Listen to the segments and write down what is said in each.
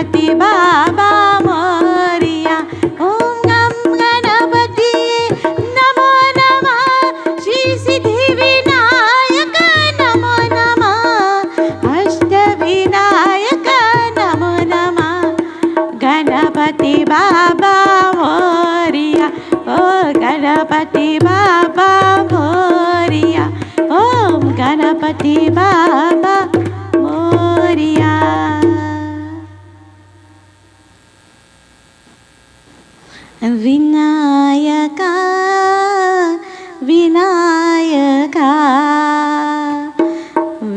गणपति बाबा मोरिया। ओम गम गणपति नमो नमः। श्री सिद्धि विनायक नमो नमः। अष्ट विनायक नमो नमः। गणपति बाबा मोरिया। ओ गणपति बाबा मोरिया। ओम गणपति बाबा मोरिया। विनायका विनायका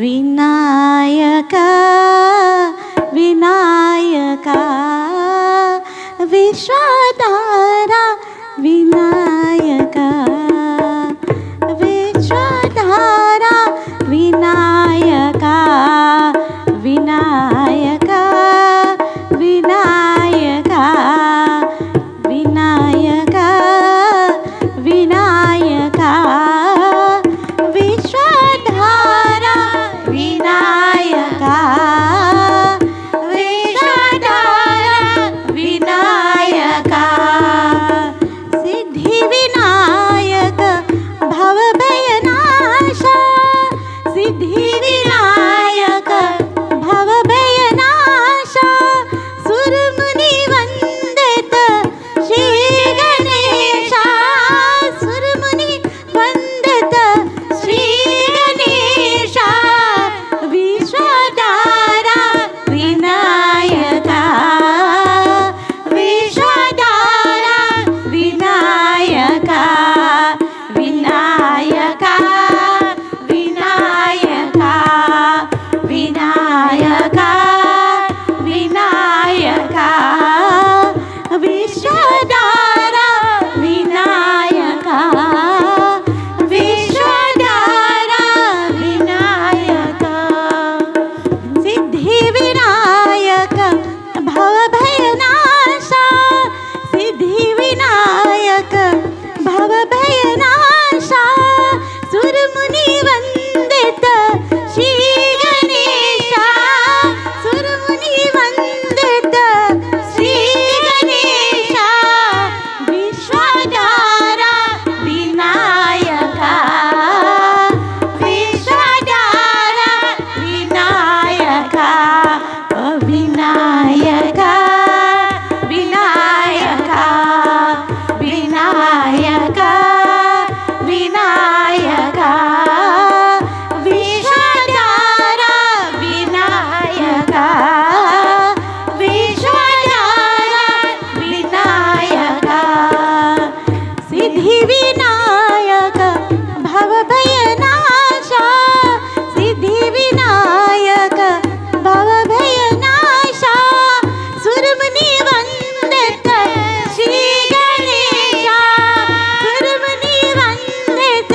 विनायका विनायका विश्वधारा विनायका विश्वधारा विनायका विनायका विनायका विनायका विनायका विश्वधारा विनायका विश्वधारा विनायका सिद्धि विनायक भवभयनाशा सिद्धि विनायक भवभयनाशा सुरमुनि वंदित श्री गणेशा सुरमुनि वंदित श्री गणेशा विश्वधारा विनायका विश्वधारा विनायका विनायका विनायका विनायका विनायका विश्वधारा विनायका विश्वधारा विनायका सिद्धि विनायक भवभयनाशा सिद्धि विनायक भवभयनाशा सुरमुनि वंदित श्री गणेशा सुरमुनि वंदित श्री गणेशा विश्वधारा विनायका विश्वधारा विनायका विनायका विनायका विनायका विनायका विश्वधारा विनायका विश्वधारा विनायका सिद्धि विनायक भवभयनाशा सिद्धि विनायक भवभयनाशा सुरमुनि वंदित श्री गणेशा सुरमुनि वंदित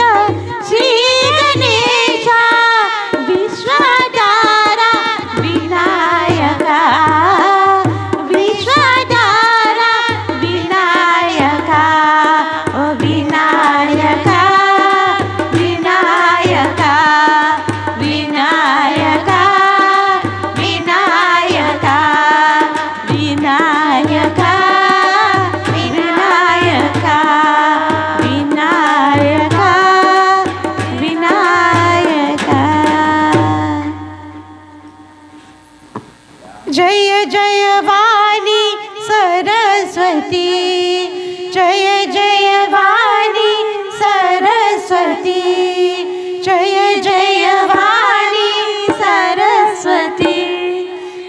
श्री गणेशा विश्वधारा विनायका विश्वधारा विनायका ओ विनायका विनायका विनायका विनायका विनायका विनायका विनायका विनायका जय जय वाणी सरस्वती जय जय वाणी सरस्वती जय जय वाणी सरस्वती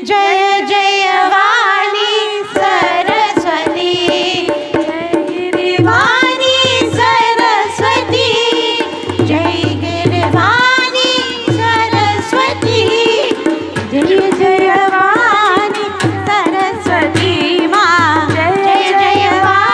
जय जय वाणी सरस्वती जय गिरिवाणी सरस्वती जय गिरिवाणी सरस्वती जय जय वाणी सरस्वती माँ जय जय वाणी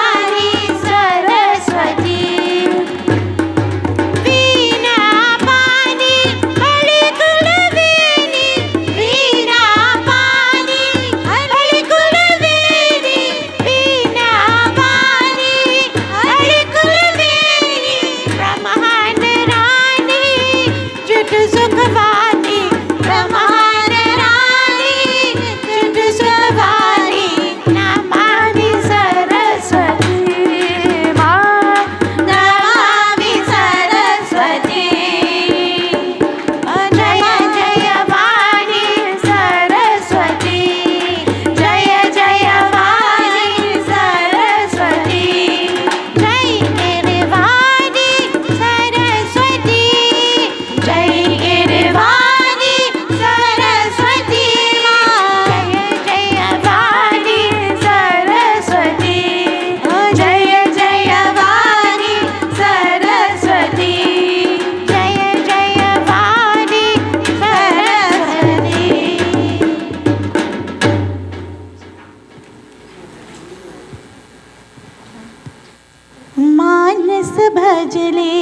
भजले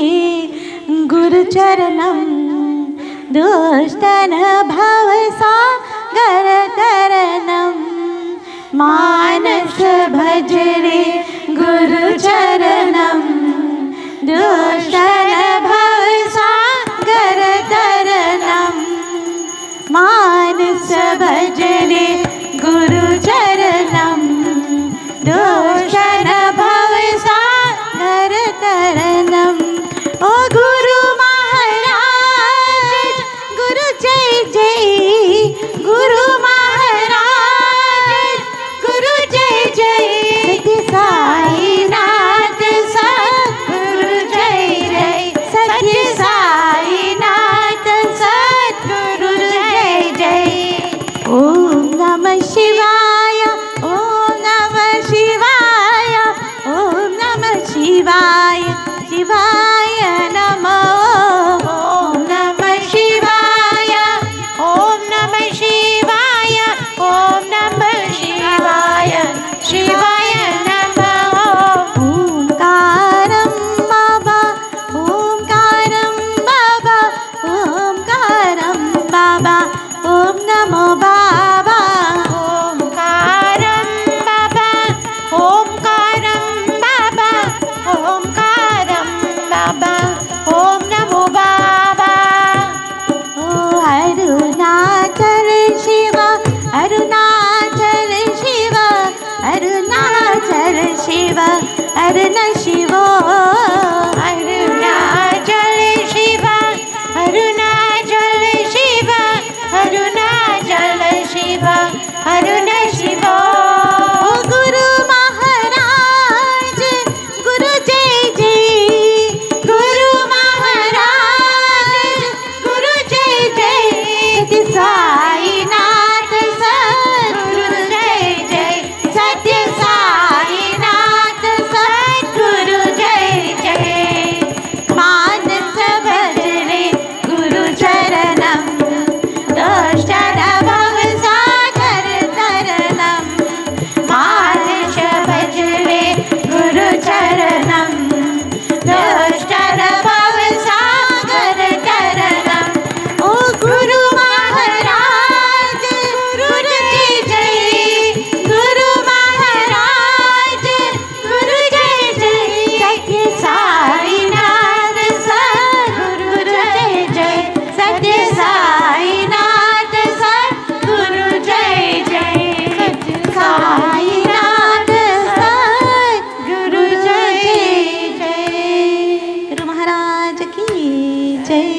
गुरुचरणं दुष्टन भवसागरतरणं मानस भजले गुरुचरणं दुष्टन भवसागरतरणं मानस भजले गुरुचरणं दुष्टन भवसागरतरणं ओ गुरु महाराज गुरु जय जय गुरु महाराज गुरु जय जय सत्य साईनाथ सद्गुरु जय जय सत्य साईनाथ सद्गुरु जय जय ओम नमः शिवाय ओम नमः शिवाय ओम नमः शिवाय शिवाय नमः ओम नमः शिवाय ओम नमः शिवाय ओम नमः शिवाय शिवाय नमः ओंकारं बाबा ओंकारं बाबा ओंकारं बाबा ओम नमो बाबा ओंकारं बाबा ओंकारं बाबा ओंकारं बाबा ओम नमो बाबा ओ अरुणाचल शिव अरुणाचल शिव अरुणाचल शिव अरुण शिव अरुणाचल शिव अरुणाचल शिव अरुणाचल शिव अरुण शिव गुरु महाराज गुरु जय जय गुरु महाराज गुरु जय जय सत्य साईनाथ सद्गुरु जय जय सत्य साईनाथ सद्गुरु जय जय मानस भजले गुरु चरणं दुष्टन भवसागरतरणं मानस भजले गुरु चरणं दुष्टन भवसागरतरणं ओ गुरु महाराज गुरु जय जय गुरु महाराज गुरु जय जय सत्य साईनाथ सद्गुरु जय जय सत्य साईनाथ सद्गुरु जय जय सत्य साईनाथ सद्गुरु जय जय गुरु महाराज की जय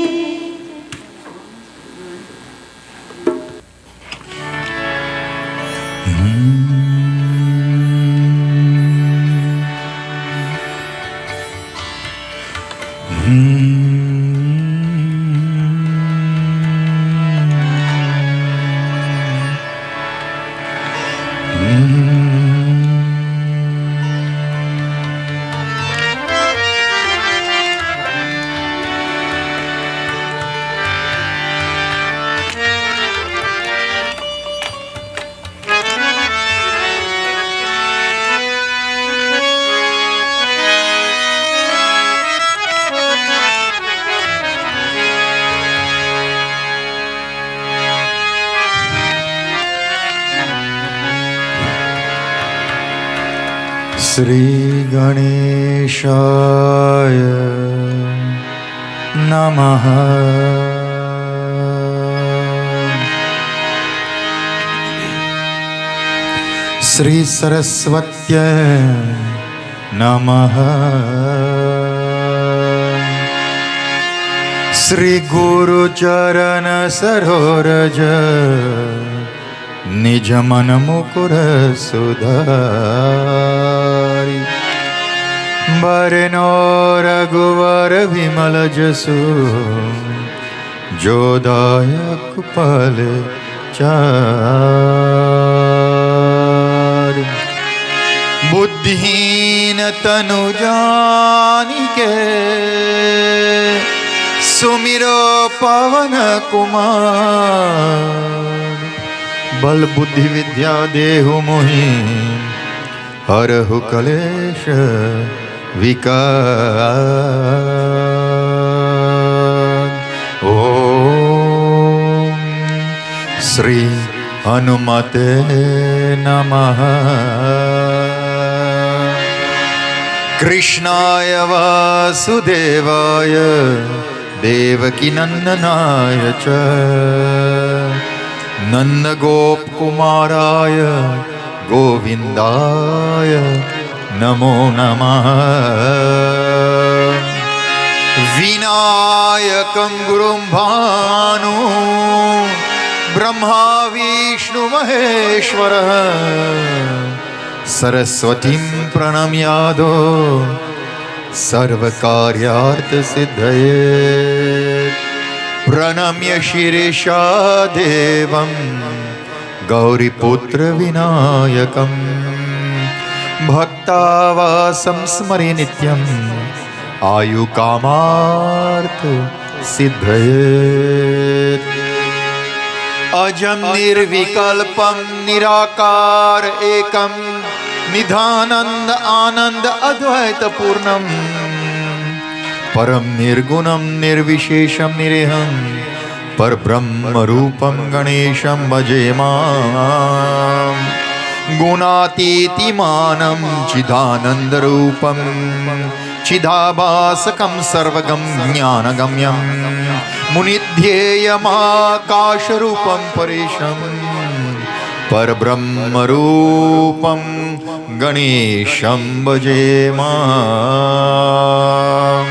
श्री गणेशाय नमः श्री सरस्वत्यै नमः श्री गुरुचरण सरोरज निज मन मुकुर सुधारी बरनो रघुवर विमल जसु जो दायक पल चारि बुद्धिहीन तनु जानिके सुमिरो पवन कुमार बल बुद्धि विद्या देहु मोहि हरहु कलेश विकार। ओम श्री हनुमते नमः। कृष्णाय वासुदेवाय देवकी नंदनाय च नन्दगोपकुमाराय गोविन्दाय नमो नमः। विनायकं गुरुं भानु ब्रह्मा विष्णु महेश्वरः सरस्वतीं प्रणम्यादो सर्वकार्यार्थसिद्धये। प्रणम्य शिरेशा देवं गौरीपुत्र विनायकं भक्तावासं स्मरे नित्यम् आयुकामार्थ सिद्धये। अजं निर्विकल्पं निराकार एकं निधानंद आनंद अद्वैत पूर्णं परम निर्गुणं निर्विशेषं निरेहं परब्रह्म रूपं गणेशं भजे मां। गुणातीतिमानं चिदानंद रूपं चिदाभासकं सर्वगं ज्ञानगम्यं मुनिध्येयमाकाशरूपं परेशं परब्रह्मरूपं गणेशं भजे मां।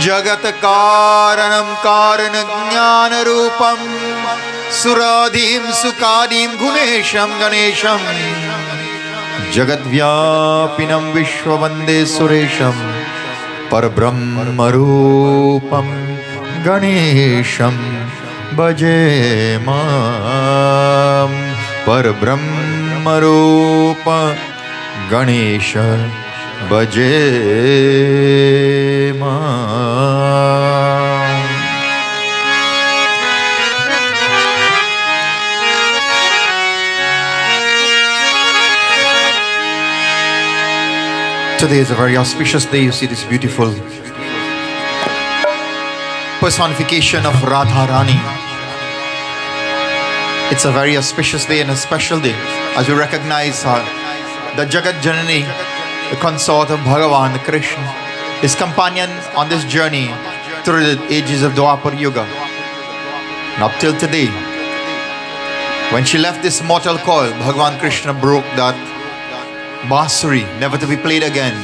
जगत्कारणं कारणज्ञानरूपं सुरादिं सुखादिं गुणेशं गणेशं जगद्व्यापिनं विश्ववन्दे सुरेशं परब्रह्मरूपं गणेशं भजे मां। परब्रह्मरूप गणेश भजे मां। Today is a very auspicious day. You see this beautiful personification of Radharani. It's a very auspicious day and a special day as we recognize her, the Jagat Janani, the consort of Bhagavan Krishna, his companion on this journey through the ages of Dwapar Yuga. And up till today, when she left this mortal coil, Bhagavan Krishna broke that Basuri, never to be played again.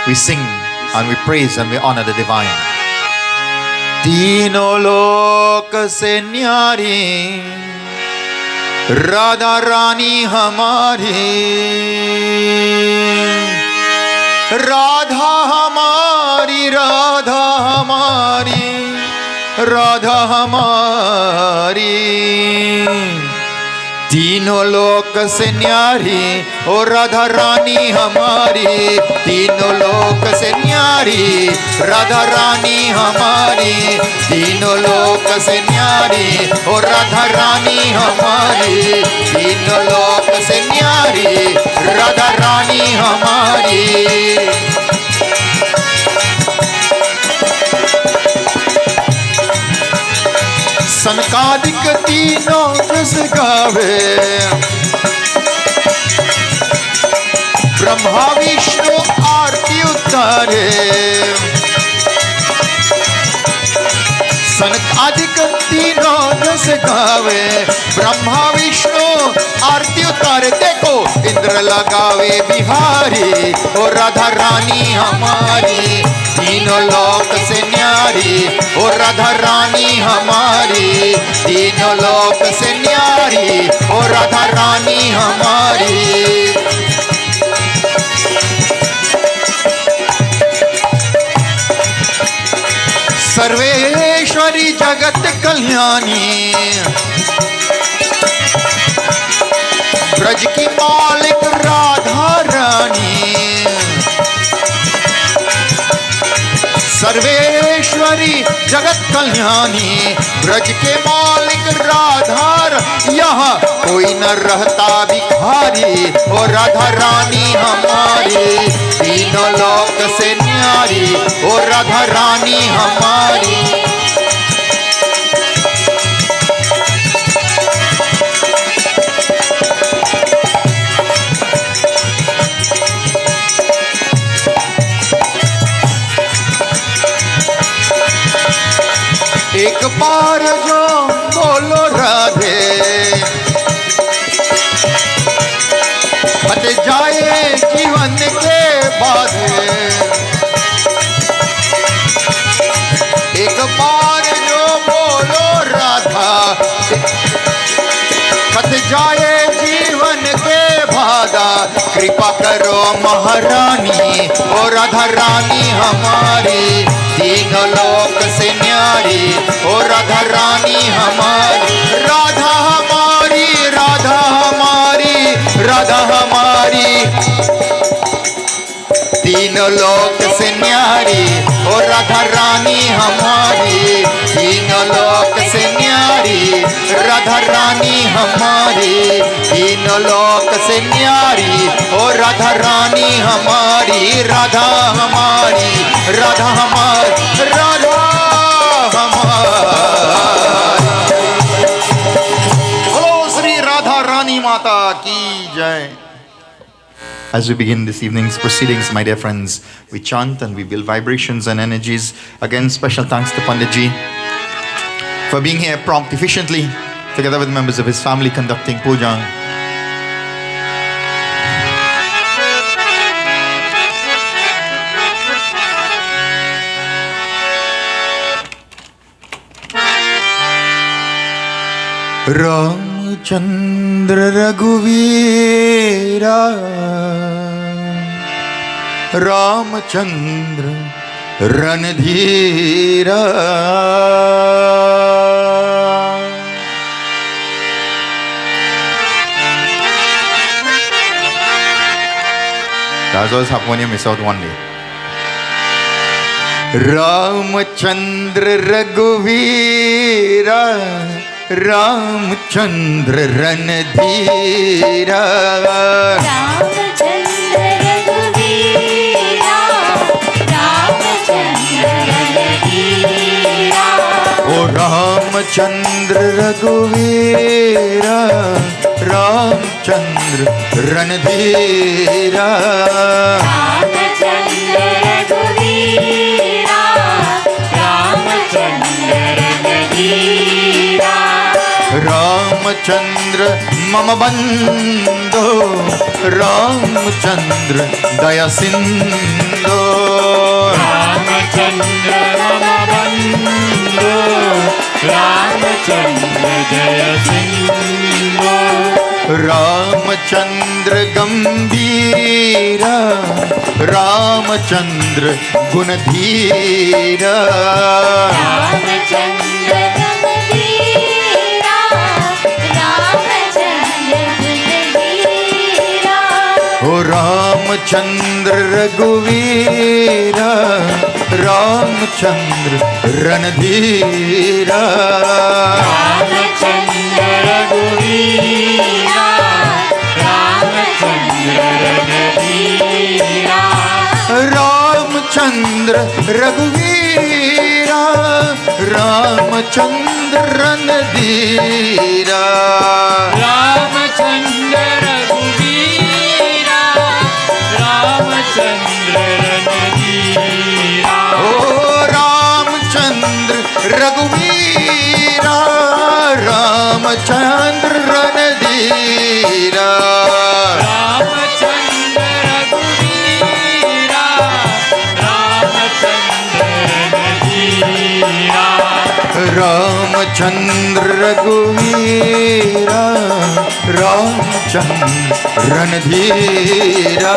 We sing and we praise and we honor the divine. तीनों लोक से न्यारी राधा रानी हमारी, राधा हमारी, राधा हमारी, राधा हमारी। तीनों लोक से न्यारी ओ राधा रानी हमारी, तीनों लोक से न्यारी राधा रानी हमारी, तीनों लोक से न्यारी ओ राधा रानी हमारी, तीनों लोक से न्यारी राधा रानी हमारी। सनकादिक तीनों जस गावे, ब्रह्मा विष्णु आरती उतारे। सनकादिक तीनों जस गावे, ब्रह्मा विष्णु आरती उतारे। देखो इंद्र लगावे बिहारी ओ राधा रानी हमारी, तीनों लोक से न्यारी ओ राधा रानी हमारी, तीनों लोक से न्यारी ओ राधा रानी हमारी। सर्वेश्वरी जगत कल्याणी, ब्रज की मालिक राधा रानी। सर्वेश्वरी जगत कल्याणी ब्रज के मालिक राधार यहाँ कोई न रहता भिखारी ओ राधा रानी हमारी तीनों लोक से न्यारी ओ राधा रानी हमारी एक बार जो बोलो राधे हट जाए जीवन के बाधे एक बार जो बोलो राधा हट जाए जीवन के बाधा कृपा करो महारानी ओ राधा रानी हमारी तीनों लोक से न्यारी ओ राधा रानी हमारी राधा हमारी राधा हमारी राधा हमारी तीनों लोक से न्यारी ओ राधा रानी हमारी तीनों लोक से न्यारी राधा रानी हमारी तीनों लोक से न्यारी ओ राधा रानी हमारी राधा हमारी राधा हमारी राधा हमारी बोलो श्री राधा रानी माता की जय। As we begin this evening's proceedings, my dear friends, we chant and we build vibrations and energies. Again, special thanks to Pundit ji for being here prompt, efficiently, together with members of his family conducting puja. Ramchandra रघुवीरा Ramchandra रणधीरा That's what's happening when you miss out one day. Ramchandra रघुवीरा Ramchandra रणधीरा Ramchandra रघुवीरा Ramchandra रणधीरा ओ रामचंद्र रघुवीरा रामचंद्र रणधीरा रामचंद्र रघुवीरा रामचंद्र रणधीरा रामचंद्र मम बंधो रामचंद्र दया सिंधो रामचंद्र मम बंधो रामचंद्र जय सिंधो रामचंद्र गंभीरा रामचंद्र गुणधीरा रामचंद्र गंभीरा रामचंद्र गुणधीरा ओ रामचंद्र रघुवीरा रामचंद्र रणधीरा रामचंद्र रघुवीरा रामचंद्र रणधीरा रामचंद्र रघुवीरा रामचंद्र रणधीरा रामचंद्र रघुवीरा रामचंद्र रणधीरा ओ रामचंद्र रघुवीरा रामचंद्र रणधीरा रामचंद्र रघुवीरा रामचंद्र रणधीरा रामचंद्र रघुवीरा रामचंद्र रणधीरा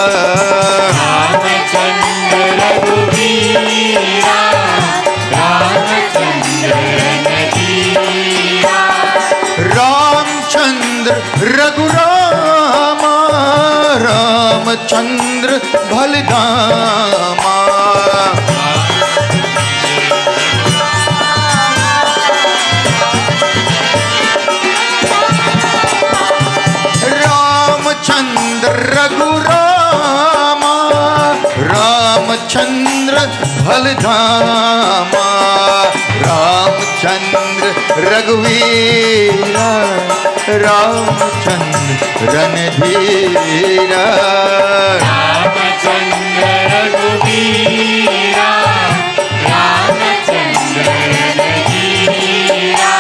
रामचंद्र रघुवीरा रामचंद्र रणधीरा रामचंद्र रघुरामा रामचंद्र भलदामा रामचंद्र रघुवीरा रामचंद्र रणधीरा रामचंद्र रघुवीरा रामचंद्र रणधीरा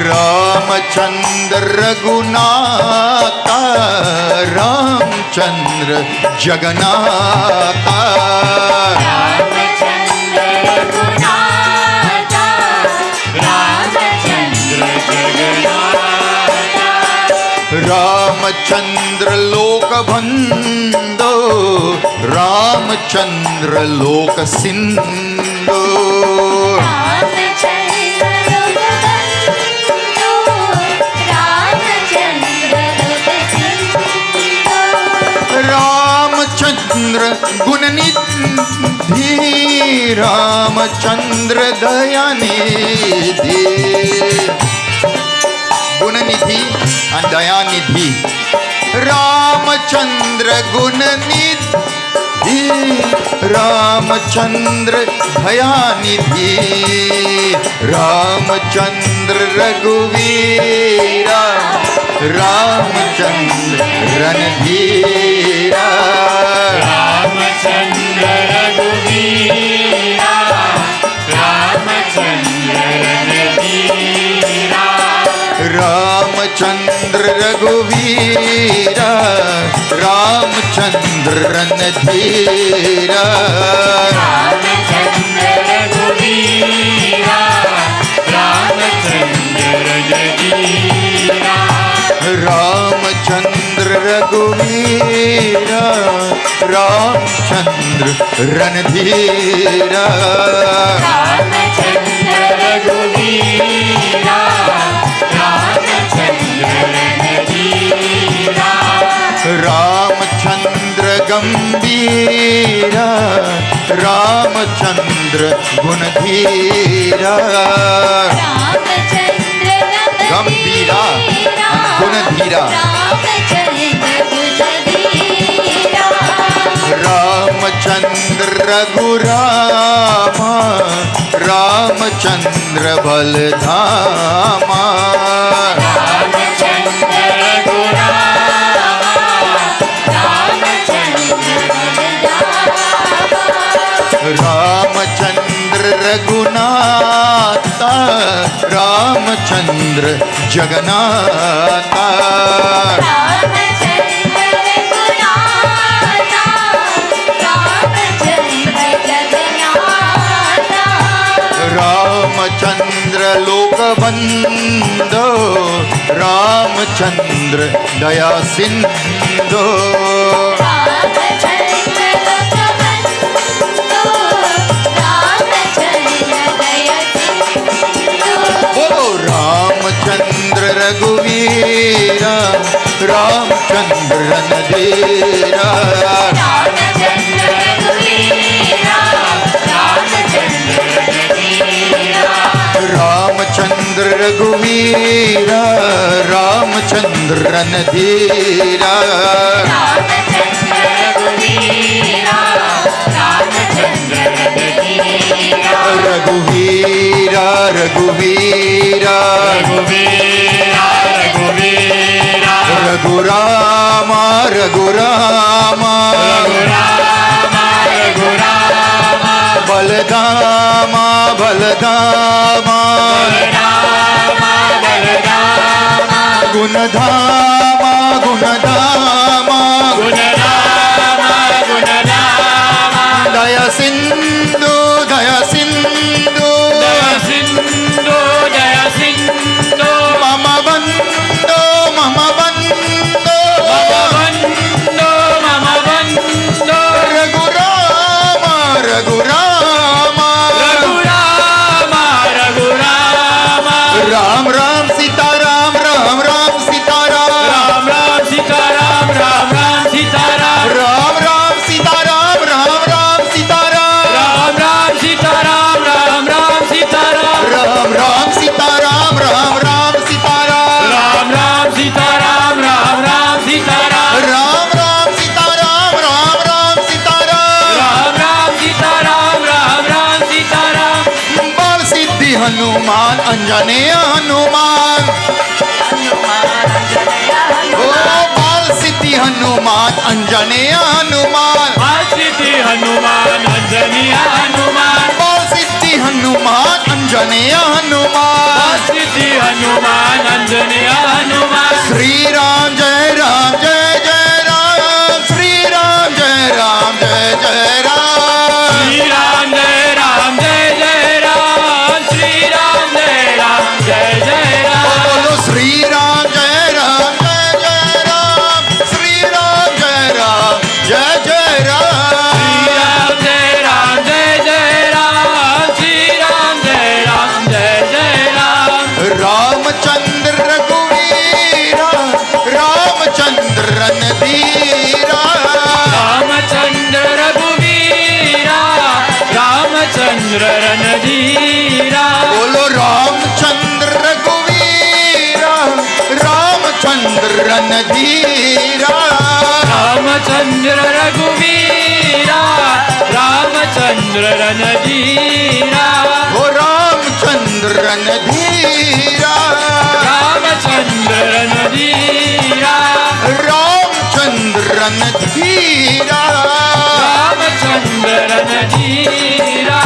रामचंद्र रघुनाथा रामचंद्र जगन्नाथा रामचंद्र रघुनाथा रामचंद्र जगन्नाथा रामचंद्र लोक बंधो रामचंद्र लोक Sindhu Ramchandra गुणनिधि Ramchandra Dayanidhi गुणनिधि and Dayanidhi Ramchandra गुणनिधि Ramchandra Dayanidhi Ramchandra रघुवीरा Ramchandra रणधीरा Ramchandra रघुवीरा Ramchandra रणधीरा Ramchandra रघुवीरा Ramchandra रणधीरा Ramchandra रघुवीरा Ramchandra रणधीरा Ramchandra रघुवीरा Ramchandra रणधीरा Ramchandra रघुवीरा Ramchandra रणधीरा Ramchandra गंभीरा रामचंद्र गुणधीरा गंभीरा गुणधीरा रामचंद्र रघुरामा रामचंद्र बलधामा रामचंद्र रघुरामा रामचंद्र बलधामा रामचंद्र रघुनाथा रामचंद्र जगन्नाथा रामचंद्र रघुनाथा रामचंद्र जगन्नाथा रामचंद्र लोकबंधो रामचंद्र दया सिंधो रामचंद्र रघुवीरा रामचंद्र रणधीरा रामचंद्र रघुवीरा रामचंद्र रणधीरा रामचंद्र रघुवीरा रामचंद्र रणधीरा रामचंद्र रघुवीरा रामचंद्र रणधीरा रघुवीरा रघुवीरा रघुवीरा रघुवीरा रघुरामा रघुरामा रघुरामा रघुरामा बलधामा बलधामा बलरामा बलरामा गुणधामा गुणधामा गुणरामा गुणरामा दया सिंधु दया सिंधु दया सिंधु दया सिंधु मम बंधो मम बंधो मम बंधो मम बंधो रघुरामा रघुरामा रघुरामा रघुरामा राम राम सीता राम राम राम सीता राम हनुमान अंजनेय हनुमान ओ बाल सिद्धि हनुमान अंजनेय हनुमान बाल सिद्धि हनुमान अंजनीय हनुमान बाल सिद्धि हनुमान अंजनेय हनुमान बाल सिद्धि हनुमान अंजनीय हनुमान श्री राम जय राम जय जय राम श्री राम जय राम जय जय राम श्री राम जय राम जय जय राम श्री राम जय राम जय जय राम बोलो श्री राम जय राम जय जय राम श्री राम जय राम जय जय राम श्री राम जय राम जय जय राम श्री राम जय राम जय जय राम रामचंद्र रघुवीरा रामचंद्र रणधीरा रामचंद्र रघुवीरा रामचंद्र रणधीरा बोलो रामचंद्र रघुवीरा रामचंद्र रणधीरा रामचंद्र रघुवीरा रामचंद्र रणधीरा ओ रामचंद्र रणधीरा रामचंद्र रणधीरा रामचंद्र रणधीरा रामचंद्र रणधीरा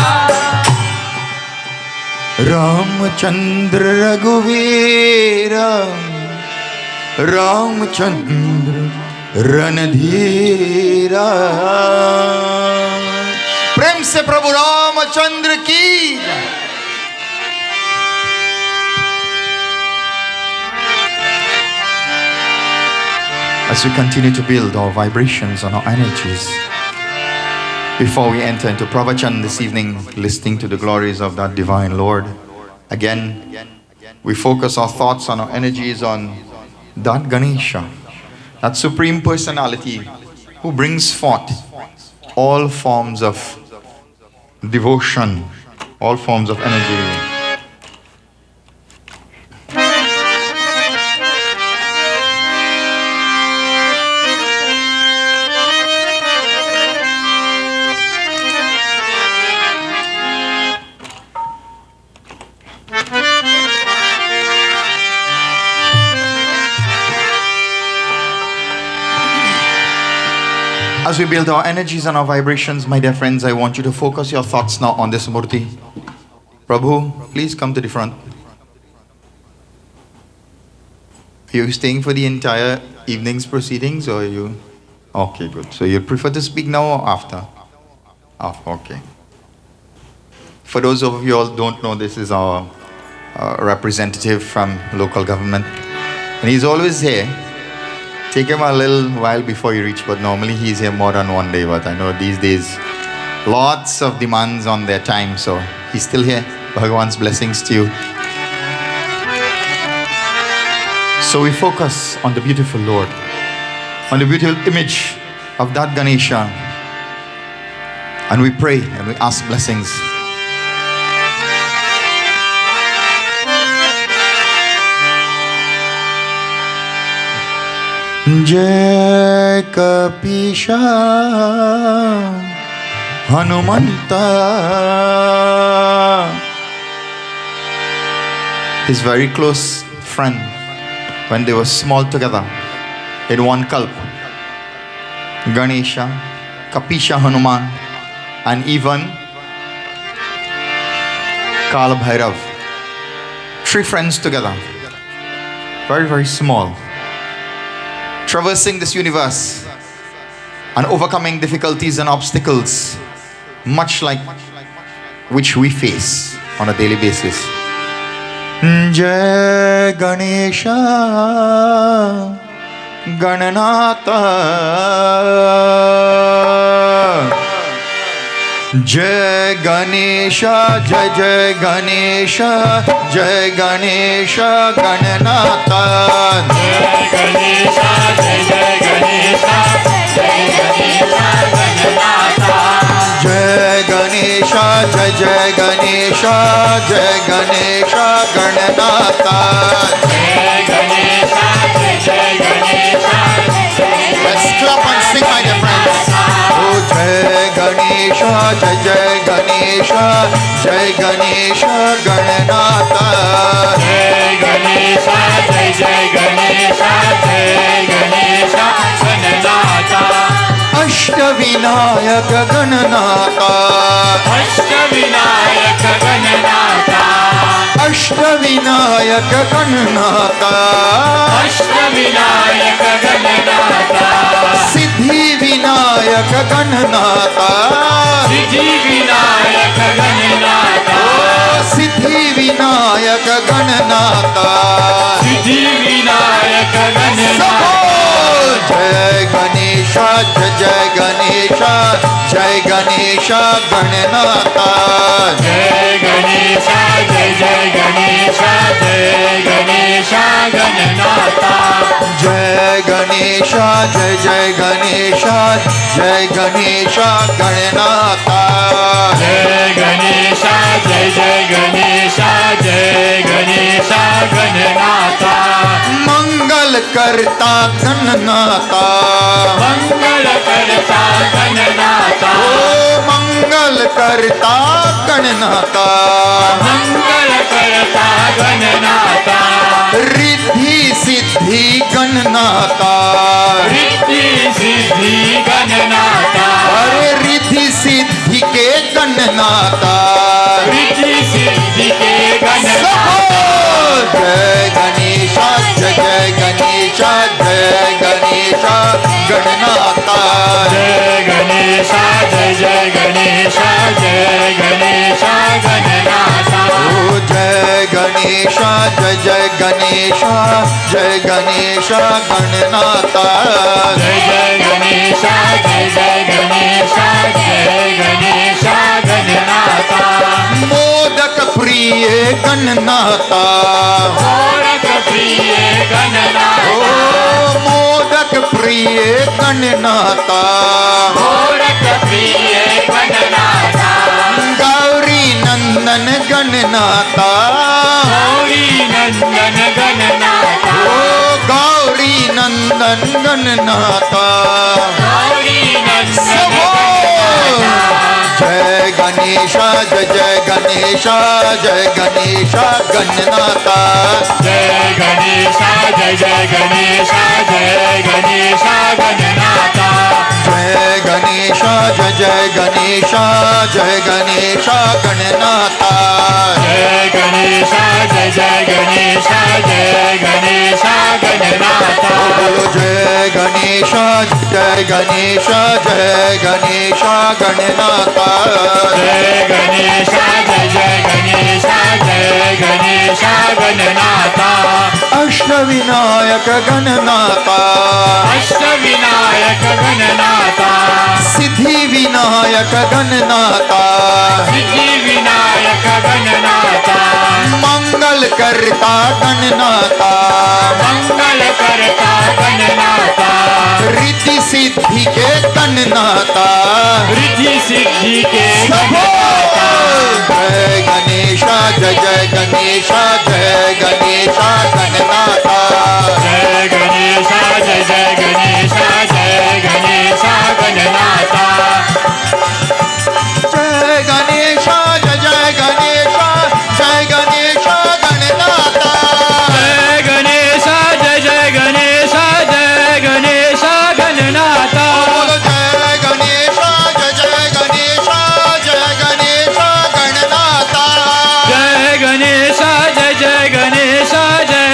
रामचंद्र रघुवीरा रामचंद्र रणधीरा प्रेम से प्रभु रामचंद्र की as we continue to build our vibrations and our energies. Before we enter into pravachan this evening, listening to the glories of that divine Lord, again, we focus our thoughts and our energies on that Ganesha, that Supreme Personality who brings forth all forms of devotion, all forms of energy. As we build our energies and our vibrations, my dear friends, I want you to focus your thoughts now on this Murti. Prabhu, please come to the front. Are you staying for the entire evening's proceedings or are you? Okay, good. So you prefer to speak now or after? After, okay. For those of you all who don't know, this is our representative from local government. And he's always here. Take him a little while before you reach, but normally he's here more than one day. But I know these days, lots of demands on their time, so he's still here. Bhagavan's blessings to you. So we focus on the beautiful Lord, on the beautiful image of that Ganesha, and we pray and we ask blessings. जय कपीशा Hanumanta. His very close friend when they were small together in one kalp. Ganesha, Kapisha Hanuman, and even Kala Bhairav. Three friends together. Very, very small. Traversing this universe and overcoming difficulties and obstacles, much like which we face on a daily basis. Jai Ganesha Gananata, Jai Ganesha, Jai Jai Ganesha, Jai Ganesha Gananata. जय गणेशा जय जय गणेशा जय गणेशा गणनाथा जय गणेशा जय जय गणेशा जय गणेशा गणनाथा. जय गणेशा जय जय Ganesha Let's clap and sing, my dear friends. Oh, Jai Ganesha, Jai Jai Ganesha, Jai Ganesha Gananatha. Ashtavinayak Gananatha Ashtavinayak Gananatha Ashtavinayak Gananatha Ashtavinayak Gananatha Siddhi Vinayak Gananatha Siddhi Vinayak Gananatha Siddhi Vinayak Gananatha Siddhi Vinayak Gananatha जय गणेशा जय गणेशा जय गणेशा गणनाथा जय गणेशा जय जय गणेशा जय गणेशा गणनाथा जय गणेशा जय गणेशा जय गणेशा गणनाथा जय गणेशा जय गणेशा जय गणेशा गणनाथा मंगल करता गणनाथा मंगल करता गणनाथा ओ मंगल करता गणनाथा मंगल करता गणनाथा रिद्धि सिद्धि गणनाथा रिद्धि सिद्धि गणनाथा अरे रिद्धि सिद्धि के गणनाथा रिद्धि सिद्धि के गणनाथा जय गणेशा जय गणेशा जय गणेशा गणनाथा जय गणेशा जय गणेशा जय गणेशा गणनाथा ओ जय गणेशा जय गणेशा जय गणेशा गणनाथा जय गणेशा जय गणेशा जय गणेशा गणनाथा मोदक प्रिय गणनाथा मोदक प्रिय गणनाथा ओ मोदक प्रिय गणनाथा मोदक प्रिय गणनाथा गौरी नंदन गणनाथा गौरी नंदन गणनाथा ओ गौरी नंदन गणनाथा गौरी नंदन जय गणेशा जय गणेशा जय गणेशा गणनाथा जय गणेशा जय गणेशा जय गणेशा गणनाथा जय गणेशा जय गणेशा जय गणेशा गणनाथा जय गणेशा जय गणेशा जय गणेशा गणनाथा बोलो जय गणेशा जय गणेशा जय गणेशा गणनाथा जय गणेशा जय गणेशा जय गणेशा गणनाथा अष्टविनायक गणनाथा अष्टविनायक गणनाथा सिद्धि विनायक गणनाथा सिद्धि विनायक गणनाथा मंगल करता गणनाथा मंगल करता गणनाथा रिद्धि सिद्धि के गणनाथा रिद्धि सिद्धि के गणनाथा जय गणेशा जय गणेशा जय गणेशा गणनाथा जय गणेशा जय गणेशा जय गणेशा गणनाथा जय गणेशा जय गणेशा जय गणेशा गणनाथा जय गणेशा जय गणेशा जय गणेशा गणनाथा बोलो जय गणेशा जय गणेशा जय गणेशा गणनाथा जय गणेशा जय गणेशा जय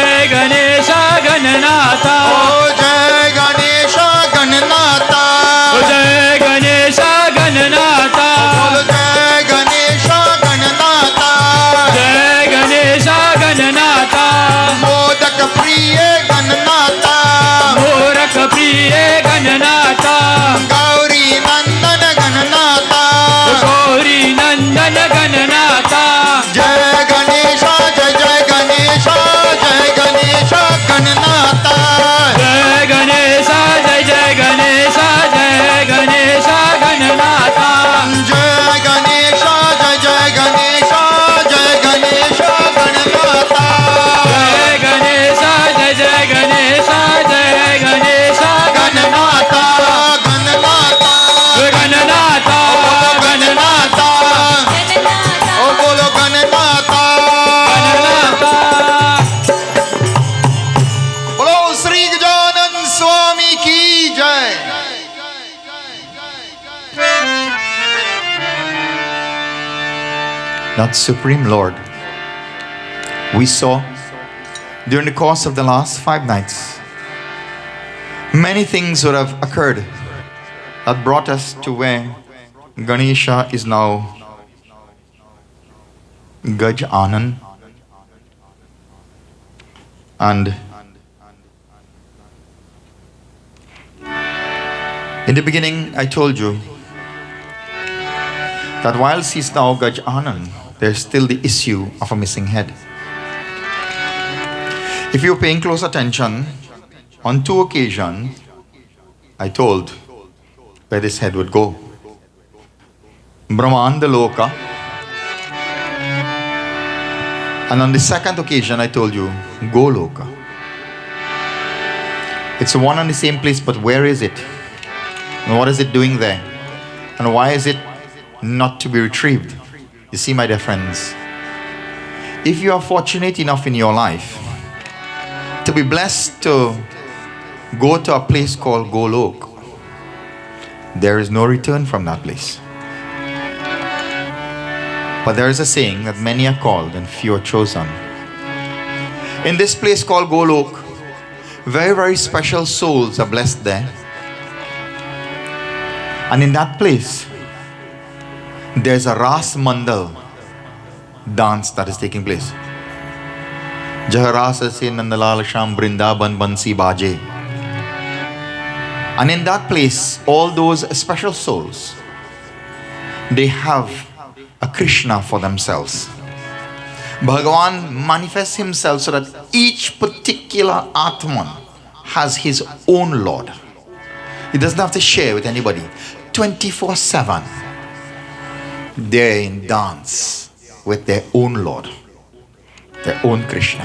that Supreme Lord. We saw during the course of the last 5 nights, many things would have occurred that brought us to where Ganesha is now Gaj Anand. And in the beginning, I told you that whilst he's now Gaj Anand, there's still the issue of a missing head. If you're paying close attention, on 2 occasions, I told where this head would go. Brahmanda Loka. And on the 2nd occasion, I told you, Goloka. It's one and the same place, but where is it? And what is it doing there? And why is it not to be retrieved? You see, my dear friends, if you are fortunate enough in your life to be blessed to go to a place called Golok, there is no return from that place. But there is a saying that many are called and few are chosen. In this place called Golok, very, very special souls are blessed there. And in that place, there's a Ras Mandal dance that is taking place. Jaharasa se Nandalal Sham Brindaban Bansi Baje. And in that place, all those special souls, they have a Krishna for themselves. Bhagavan manifests himself so that each particular Atman has his own Lord. He doesn't have to share with anybody. 24/7, they're in dance with their own Lord, their own Krishna.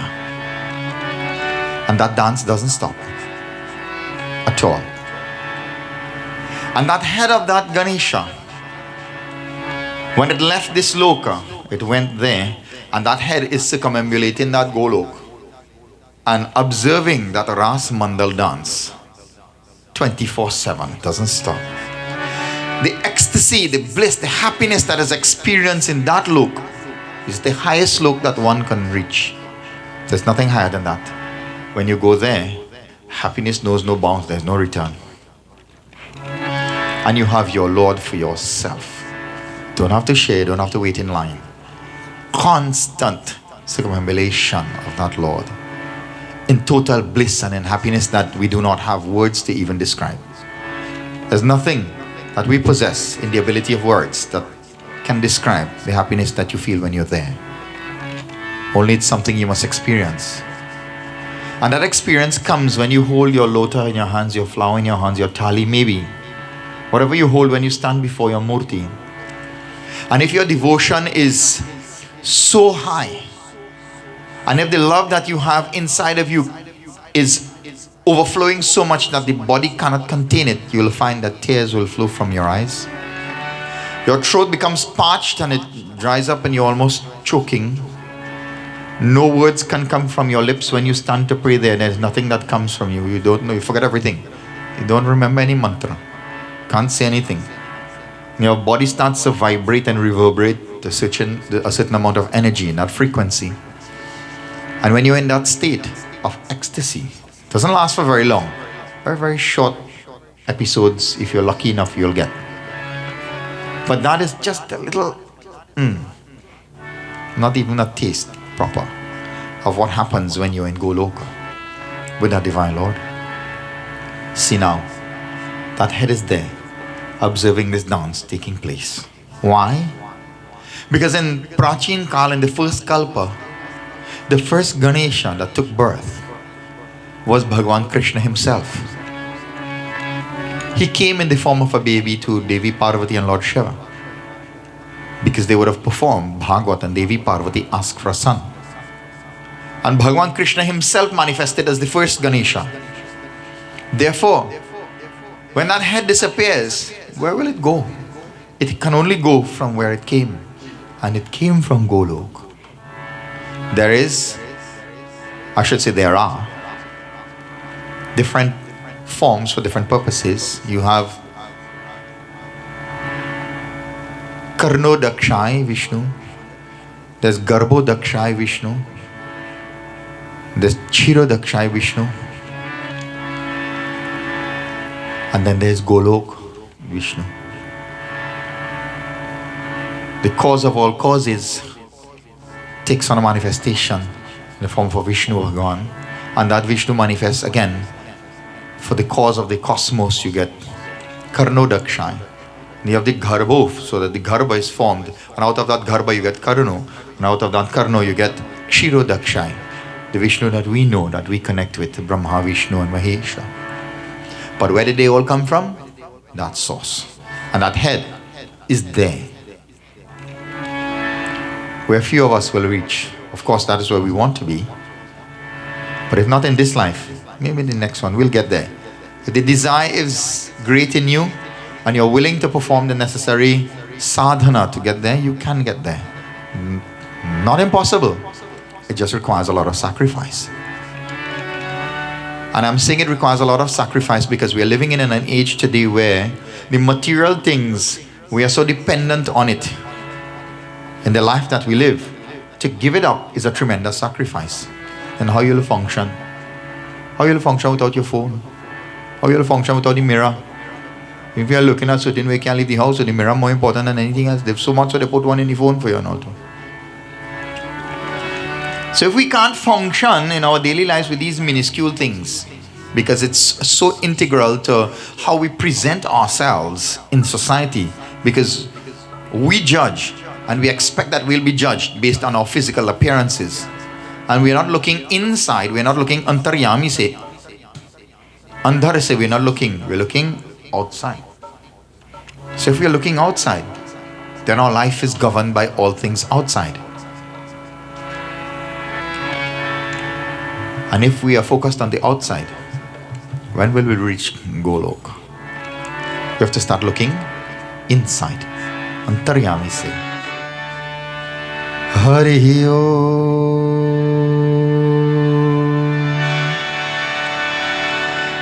And that dance doesn't stop at all. And that head of that Ganesha, when it left this loka, it went there, and that head is circumambulating that Golok and observing that Ras Mandal dance 24/7. It doesn't stop. The ecstasy, the bliss, the happiness that is experienced in that lok is the highest lok that one can reach. There's nothing higher than that. When you go there, happiness knows no bounds, there's no return. And you have your Lord for yourself. Don't have to share, don't have to wait in line. Constant circumambulation of that Lord in total bliss and in happiness that we do not have words to even describe. There's nothing that we possess in the ability of words that can describe the happiness that you feel when you're there. Only it's something you must experience. And that experience comes when you hold your lota in your hands, your flower in your hands, your thali maybe. Whatever you hold when you stand before your murti. And if your devotion is so high, and if the love that you have inside of you is overflowing so much that the body cannot contain it, you will find that tears will flow from your eyes. Your throat becomes parched and it dries up and you're almost choking. No words can come from your lips when you stand to pray there. There's nothing that comes from you. You don't know. You forget everything. You don't remember any mantra. Can't say anything. Your body starts to vibrate and reverberate to a certain amount of energy in that frequency. And when you're in that state of ecstasy, it doesn't last for very long. Very, very short episodes, if you're lucky enough, you'll get. But that is just a little, not even a taste proper of what happens when you're in Goloka with that Divine Lord. See now, that head is there, observing this dance taking place. Why? Because in Prachin Kal, in the first Kalpa, the first Ganesha that took birth was Bhagavan Krishna himself. He came in the form of a baby to Devi Parvati and Lord Shiva, because they would have performed Bhagavat and Devi Parvati asked for a son. And Bhagavan Krishna himself manifested as the first Ganesha. Therefore, when that head disappears, where will it go? It can only go from where it came. And it came from Golok. There are different forms for different purposes. You have Karno Dakshai Vishnu, There's Garbho Dakshai Vishnu. There's Chiro Dakshai Vishnu. And then there's Golok Vishnu. The cause of all causes takes on a manifestation in the form of Vishnu Bhagavan. And that Vishnu manifests again for the cause of the cosmos. You get Karno Dakshai. You have the Garbho, so that the Garbha is formed. And out of that Garbha you get Karno. And out of that Karno you get Kshiro Dakshai. The Vishnu that we know, that we connect with, Brahma, Vishnu and Mahesha. But where did they all come from? That source. And that head is there. Where few of us will reach. Of course, that is where we want to be. But if not in this life, maybe in the next one, we'll get there. If the desire is great in you, and you're willing to perform the necessary sadhana to get there, you can get there. Not impossible. It just requires a lot of sacrifice. And I'm saying it requires a lot of sacrifice because we are living in an age today where the material things, we are so dependent on it in the life that we live. To give it up is a tremendous sacrifice. And how you'll function? How you'll function without your phone? How you'll function without the mirror? If you are looking at certain way, you can't leave the house, so the mirror more important than anything else. There's so much, so they put one in the phone for you and all. So if we can't function in our daily lives with these minuscule things, because it's so integral to how we present ourselves in society, because we judge and we expect that we'll be judged based on our physical appearances, and we're not looking inside, we're not looking antaryami se, andhar se, we're not looking, we're looking outside. So if we're looking outside, then our life is governed by all things outside. And if we are focused on the outside, when will we reach Golok? We have to start looking inside. Antaryami se. Hari Om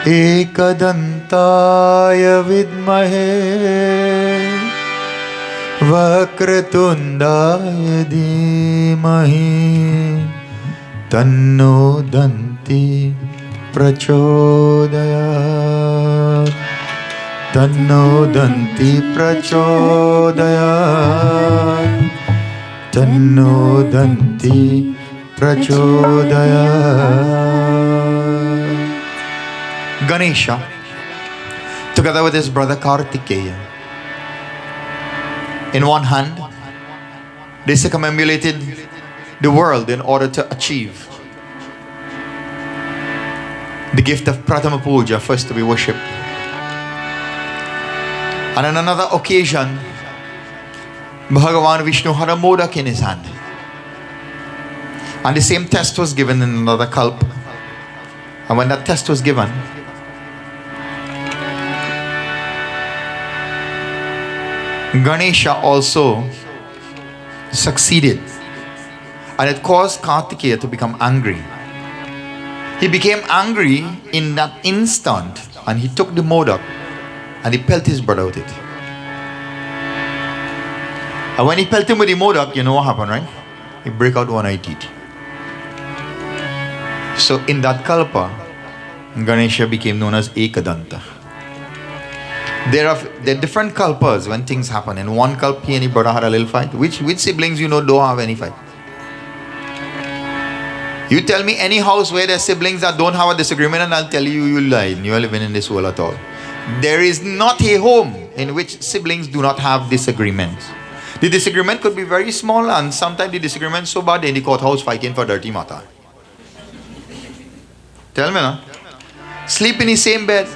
Ekadantaya Vidmahe Vakratundaya Dhimahi Tanno Danti Prachodayat. Tanno Danti Prachodayat. Tanno Danti Prachodayat. Ganesha, together with his brother Kartikeya, in one hand, they circumambulated the world in order to achieve the gift of Pratama Puja, first to be worshipped. And on another occasion, Bhagavan Vishnu had a modak in his hand. And the same test was given in another kalpa. And when that test was given, Ganesha also succeeded. And it caused Kartikeya to become angry. He became angry in that instant, and he took the modak and he pelted his brother with it. And when he pelted him with the modak, you know what happened, right? He broke out one eye teeth. So in that kalpa, Ganesha became known as Ekadanta. There are different kalpas when things happen. In one kalpa, he and his brother had a little fight. Which siblings you know don't have any fight? You tell me any house where there are siblings that don't have a disagreement, and I'll tell you, you lie. You are living in this world at all. There is not a home in which siblings do not have disagreements. The disagreement could be very small, and sometimes the disagreement is so bad they're in the courthouse fighting for dirty matter. Tell me, no? Sleep in the same bed,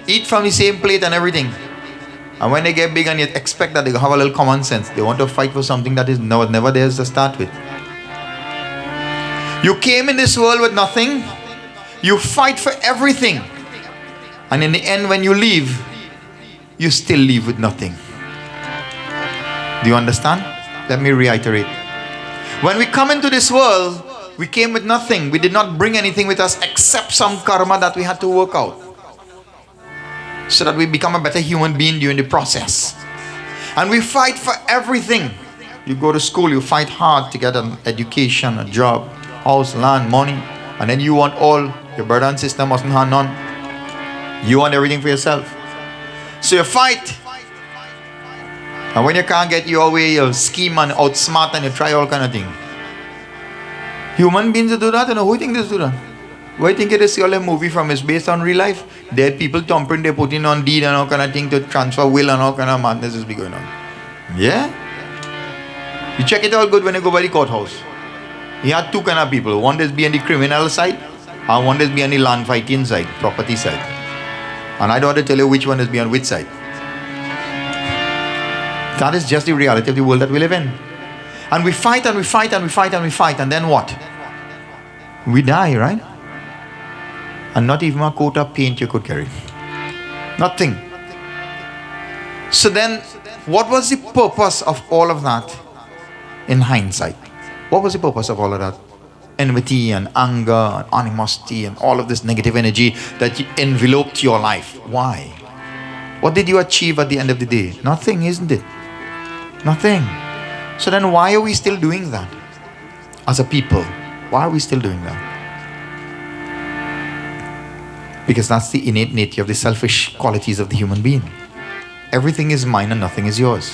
eat from the same plate and everything. And when they get big and you expect that they have a little common sense, they want to fight for something that is never theirs to start with. You came in this world with nothing. You fight for everything. And in the end, when you leave, you still leave with nothing. Do you understand? Let me reiterate. When we come into this world, we came with nothing. We did not bring anything with us except some karma that we had to work out, so that we become a better human being during the process. And we fight for everything. You go to school, you fight hard to get an education, a job, house, land, money, and then you want all. Your brother and sister mustn't have none. You want everything for yourself. So you fight. And when you can't get your way, you scheme and outsmart and you try all kind of things. Human beings do that, and who think they do that? Why think it is all a movie from is based on real life? Dead people thumping, they put in on deed and all kind of thing to transfer will and all kind of madness is be going on. Yeah? You check it out good when you go by the courthouse. You had two kind of people. One is be on the criminal side and one is be on the land fighting side, property side. And I don't want to tell you which one is be on which side. That is just the reality of the world that we live in. And we fight and we fight and we fight and we fight, and then what? We die, right? And not even a coat of paint you could carry. Nothing. So then, what was the purpose of all of that in hindsight? What was the purpose of all of that? Enmity and anger and animosity and all of this negative energy that enveloped your life. Why? What did you achieve at the end of the day? Nothing, isn't it? Nothing. So then why are we still doing that? As a people, why are we still doing that? Because that's the innate nature of the selfish qualities of the human being. Everything is mine and nothing is yours.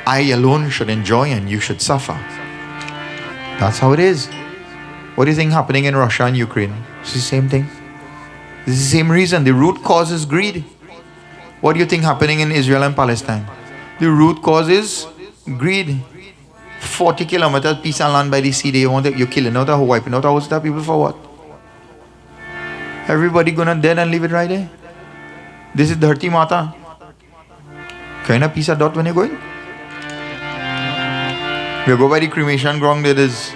I alone should enjoy and you should suffer. That's how it is. What do you think happening in Russia and Ukraine? It's the same thing. It's the same reason. The root cause is greed. What do you think happening in Israel and Palestine? The root cause is greed. 40 kilometers piece of land by the sea. You're killing out or wiping out all the people for what? Everybody gonna dead and leave it right there. This is dirty mata. Kind of piece of dot when you're going. You go by the cremation ground, there is,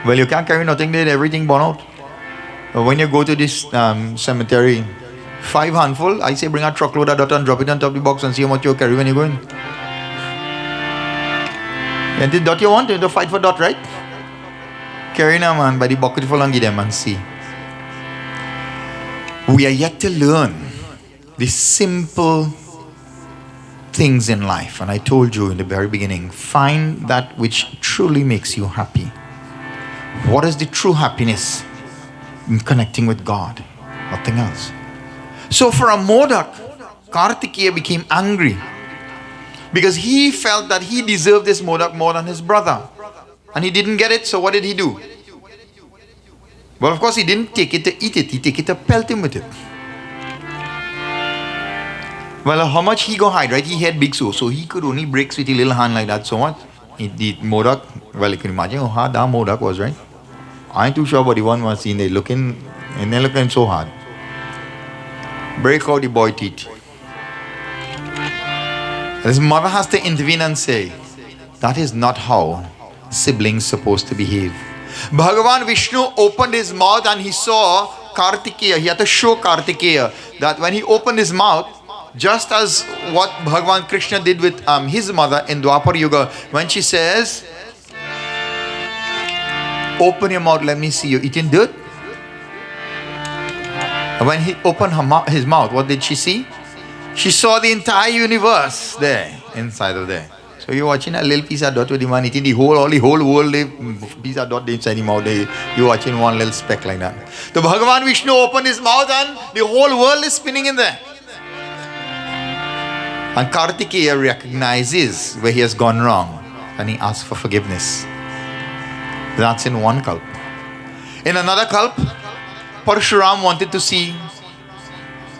well, you can't carry nothing there, everything burn out. But when you go to this cemetery, 5 handful, I say bring a truckload of dot and drop it on top of the box and see how much you carry when you're going. And the dot you want, you have to fight for dot, right? Carry now, man, by the bucket full and give them and see. We are yet to learn the simple things in life. And I told you in the very beginning, find that which truly makes you happy. What is the true happiness? In connecting with God, nothing else. So for a Modak, Kartikeya became angry because he felt that he deserved this Modak more than his brother. And he didn't get it, so what did he do? Well, of course, he didn't take it to eat it. He take it to pelt him with it. Well, how much he go hide, right? He had big so he could only break with a little hand like that. So what? The Modak, well, you can imagine how hard that Modak was, right? I ain't too sure about the one was seen. They're looking so hard. Break out the boy teeth. His mother has to intervene and say, that is not how siblings supposed to behave. Bhagavan Vishnu opened his mouth and he saw Kartikeya. He had to show Kartikeya that when he opened his mouth, just as what Bhagavan Krishna did with his mother in Dwapar Yuga, when she says, open your mouth, let me see you eating dirt. When he opened his mouth, what did she see? She saw the entire universe there, inside of there. So you're watching a little piece of dot with the man eating the whole world, piece of dot inside him out there. You're watching one little speck like that. So Bhagavan Vishnu opened his mouth and the whole world is spinning in there. And Kartikeya recognizes where he has gone wrong and he asks for forgiveness. That's in one kalp. In another kalp, Parshuram wanted to see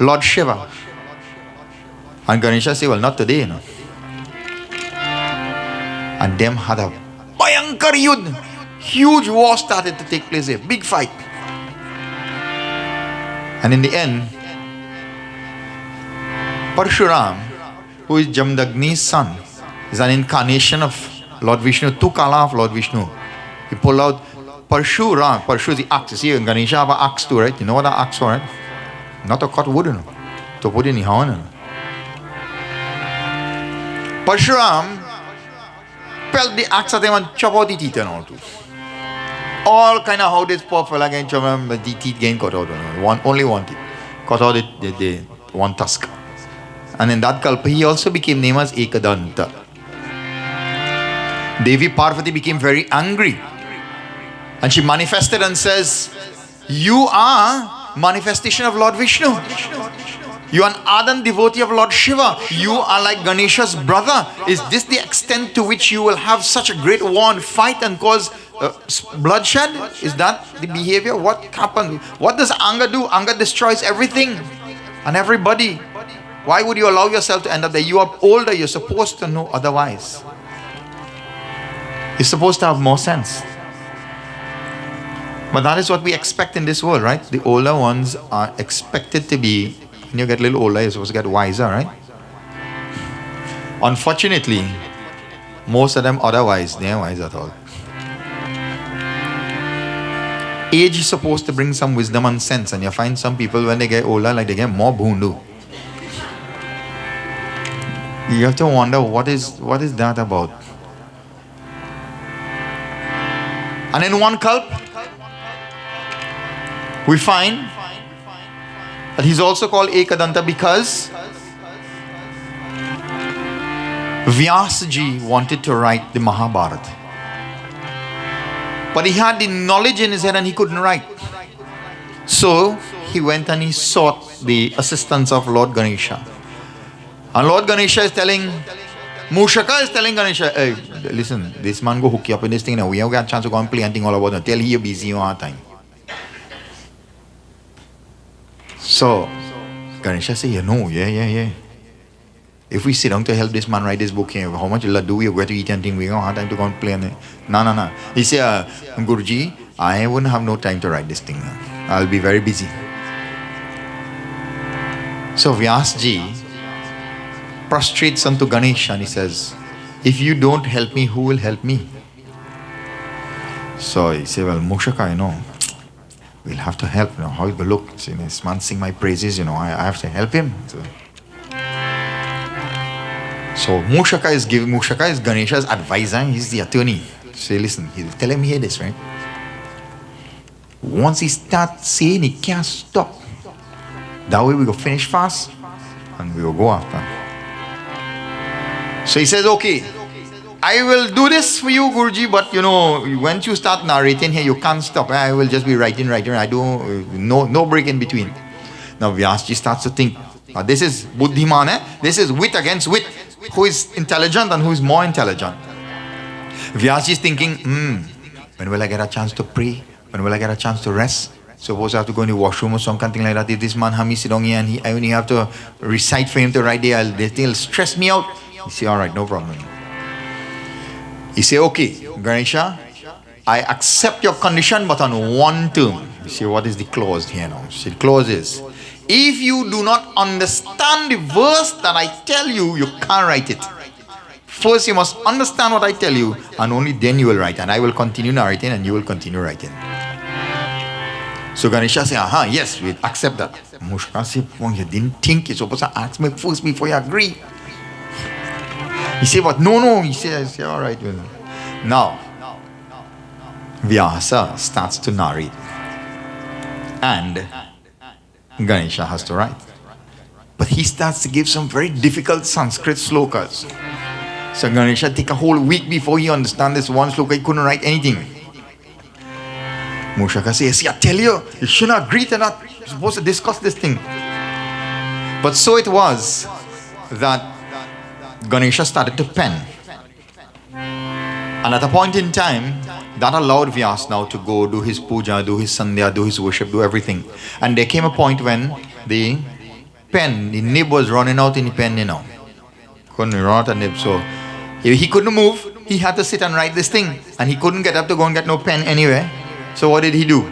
Lord Shiva. And Ganesha said, well, not today, And them had a Bhayankar Yudh. Huge war started to take place there. Big fight. And in the end, Parshuram, who is Jamdagni's son, is an incarnation of Lord Vishnu, two kala of Lord Vishnu. He pulled out Parshuram. Parshu is the axe. See, Ganesha have an axe too, right? You know what an axe for, right? Not to cut wood, to put in the hand. Parshuram pelt the axe at him and chop out the teeth and all too. All kind of how this poor fella can chop him, but the teeth getting cut out. Only one teeth. Cut out the one tusk. And in that kalpa, he also became named as Ekadanta. Devi Parvati became very angry. And she manifested and says, you are manifestation of Lord Vishnu. You are an ardent devotee of Lord Shiva. You are like Ganesha's brother. Is this the extent to which you will have such a great war and fight and cause bloodshed? Is that the behavior? What happened? What does anger do? Anger destroys everything and everybody. Why would you allow yourself to end up there? You are older. You're supposed to know otherwise. You're supposed to have more sense. But that is what we expect in this world, right? The older ones are expected to be, when you get a little older, you're supposed to get wiser, right? Unfortunately, most of them otherwise, they ain't wise at all. Age is supposed to bring some wisdom and sense, and you find some people when they get older, like they get more boondu. You have to wonder, what is that about? And in one kalp, we find that he's also called Ekadanta because Vyasaji wanted to write the Mahabharata. But he had the knowledge in his head and he couldn't write. So he went and he sought the assistance of Lord Ganesha. And Lord Ganesha is telling, Mushaka is telling Ganesha, hey, listen, this man go hook you up in this thing now. We haven't got a chance to go and play anything all about it. Tell he you're busy all the time. So Ganesha said, yeah. If we sit down to help this man write this book here, how much do we go to eat anything? We don't have time to go and play on it. No. He said, Guruji, I wouldn't have no time to write this thing. I'll be very busy. So Vyasji prostrates unto Ganesha and he says, if you don't help me, who will help me? So he said, well, Mushaka, we'll have to help. How it will look. This man sing my praises, I have to help him. So Mushaka is Ganesha's advisor. He's the attorney. Say, listen, he'll tell him here this, right? Once he starts saying, he can't stop. That way we go finish fast and we will go after. So he says, okay, I will do this for you, Guruji, but once you start narrating here, you can't stop. I will just be writing. I do no break in between. Now Vyasji starts to think, this is Buddhiman, this is wit against wit. Who is intelligent and who is more intelligent? Vyasji is thinking, when will I get a chance to pray? When will I get a chance to rest? Suppose I have to go in the washroom or something like that. If this man have me sit down here and I only have to recite for him to write there, they'll stress me out. He say, all right, no problem. He say, okay, Ganesha, I accept your condition, but on one term. You see, what is the clause here now? See, the clause is, if you do not understand the verse that I tell you, you can't write it. First, you must understand what I tell you, and only then you will write. And I will continue narrating, and you will continue writing. So Ganesha say, yes, we accept that. Mushka say, you didn't think you're supposed to ask me first before you agree. He said, but no. He says, all right. Well. Now, Vyasa starts to narrate. And Ganesha has to write. But he starts to give some very difficult Sanskrit slokas. So Ganesha take a whole week before he understands this one sloka. He couldn't write anything. Mushaka says, see, I tell you, you shouldn't agree to that. You're supposed to discuss this thing. But so it was that Ganesha started to pen. And at a point in time, that allowed Vyas now to go do his puja, do his sandhya, do his worship, do everything. And there came a point when the pen, the nib was running out in the pen, Couldn't run out a nib. So if he couldn't move, he had to sit and write this thing. And he couldn't get up to go and get no pen anywhere. So what did he do?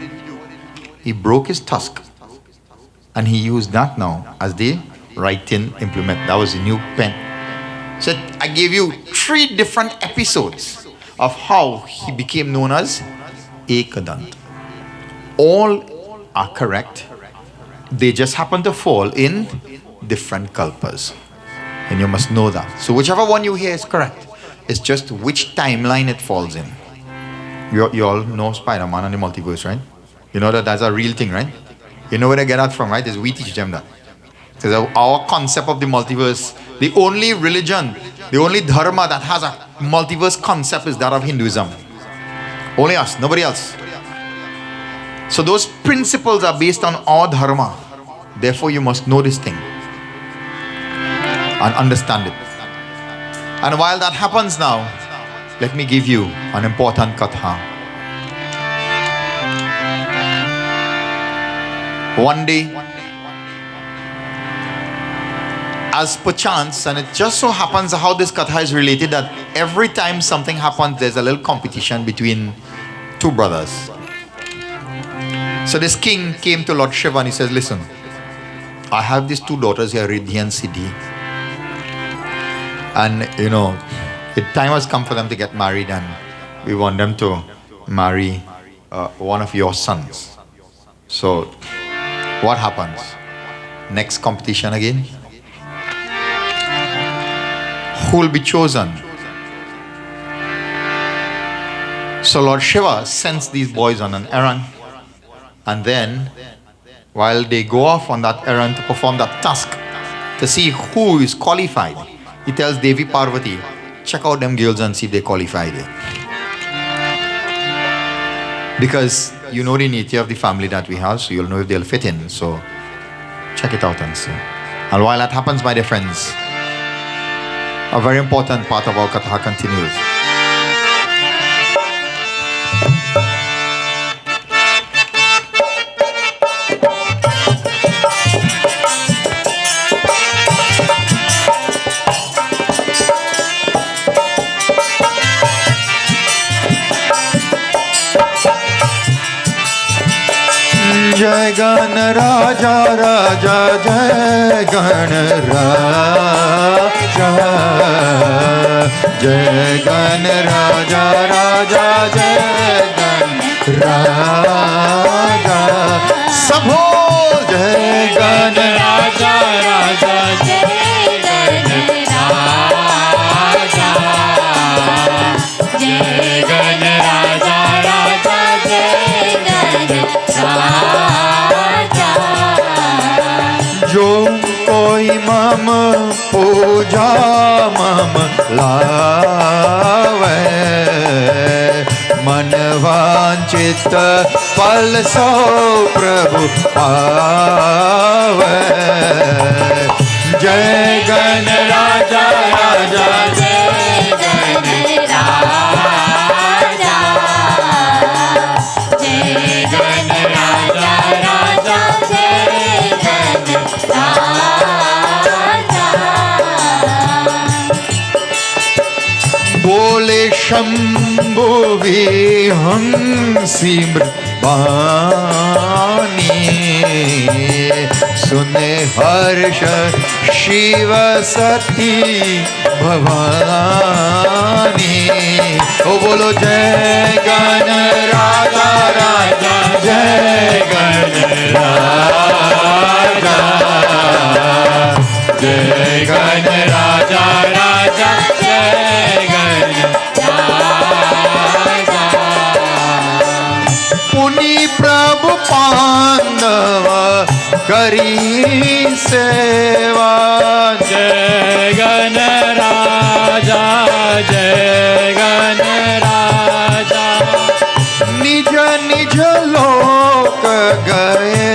He broke his tusk. And he used that now as the writing implement. That was the new pen. So I gave you 3 different episodes of how he became known as Ekadanta. All are correct. They just happen to fall in different kalpas. And you must know that. So whichever one you hear is correct. It's just which timeline it falls in. You all know Spider-Man and the multiverse, right? You know that's a real thing, right? You know where they get that from, right? Is we teach them that. Because our concept of the multiverse, the only religion The only dharma that has a multiverse concept is that of Hinduism. Only us, nobody else. So those principles are based on our dharma. Therefore, you must know this thing and understand it. And while that happens now, let me give you an important katha. One day, as perchance, and it just so happens how this katha is related, that every time something happens, there's a little competition between two brothers. So this king came to Lord Shiva and he says, listen, I have these two daughters here, Riddhi and Siddhi. And the time has come for them to get married, and we want them to marry one of your sons. So what happens? Next competition again. Who will be chosen? So Lord Shiva sends these boys on an errand, and then while they go off on that errand to perform that task to see who is qualified, he tells Devi Parvati, check out them girls and see if they qualified. Because you know the nature of the family that we have, so you'll know if they'll fit in. So check it out and see. And while that happens, my dear friends, a very important part of our katha continues. जय गण राजा राजा जय गण राजा जय गण राजा राजा जय गण राजा सबो जय गण राजा राजा जय गण राजा जय गण राजा राजा जय गण राजा। जो कोई मम पूजा मम लावे मन वांछित फल सो प्रभु पावे जय गण राजा राजा जय गण राजा जय गण राजा राजा जय गण राजा। बोले शंभु विहंसी मृबानी सुने हर्ष शिव सती भवानी ओ बोलो जय गण राजा राजा जय गण राजा जय गण राजा राजा जय गण राजा। पुनि प्रभु पांडव करी सेवा जय गण राजा जय गण राजा निज निज लोक गए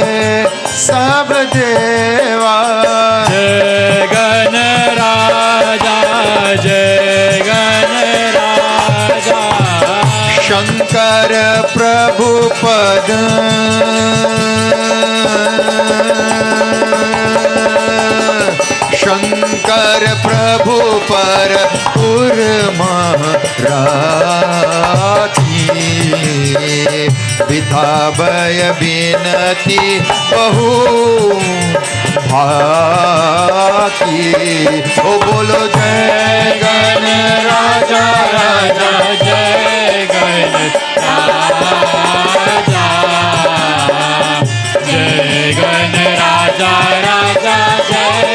सब देवा जय गण राजा जय गण राजा शंकर प्रभु पद शंकर प्रभु पर राखी विधा भय बिनती बहु भाकी ओ बोलो जय गण राजा राजा जय गण राजा जय गण राजा राजा जय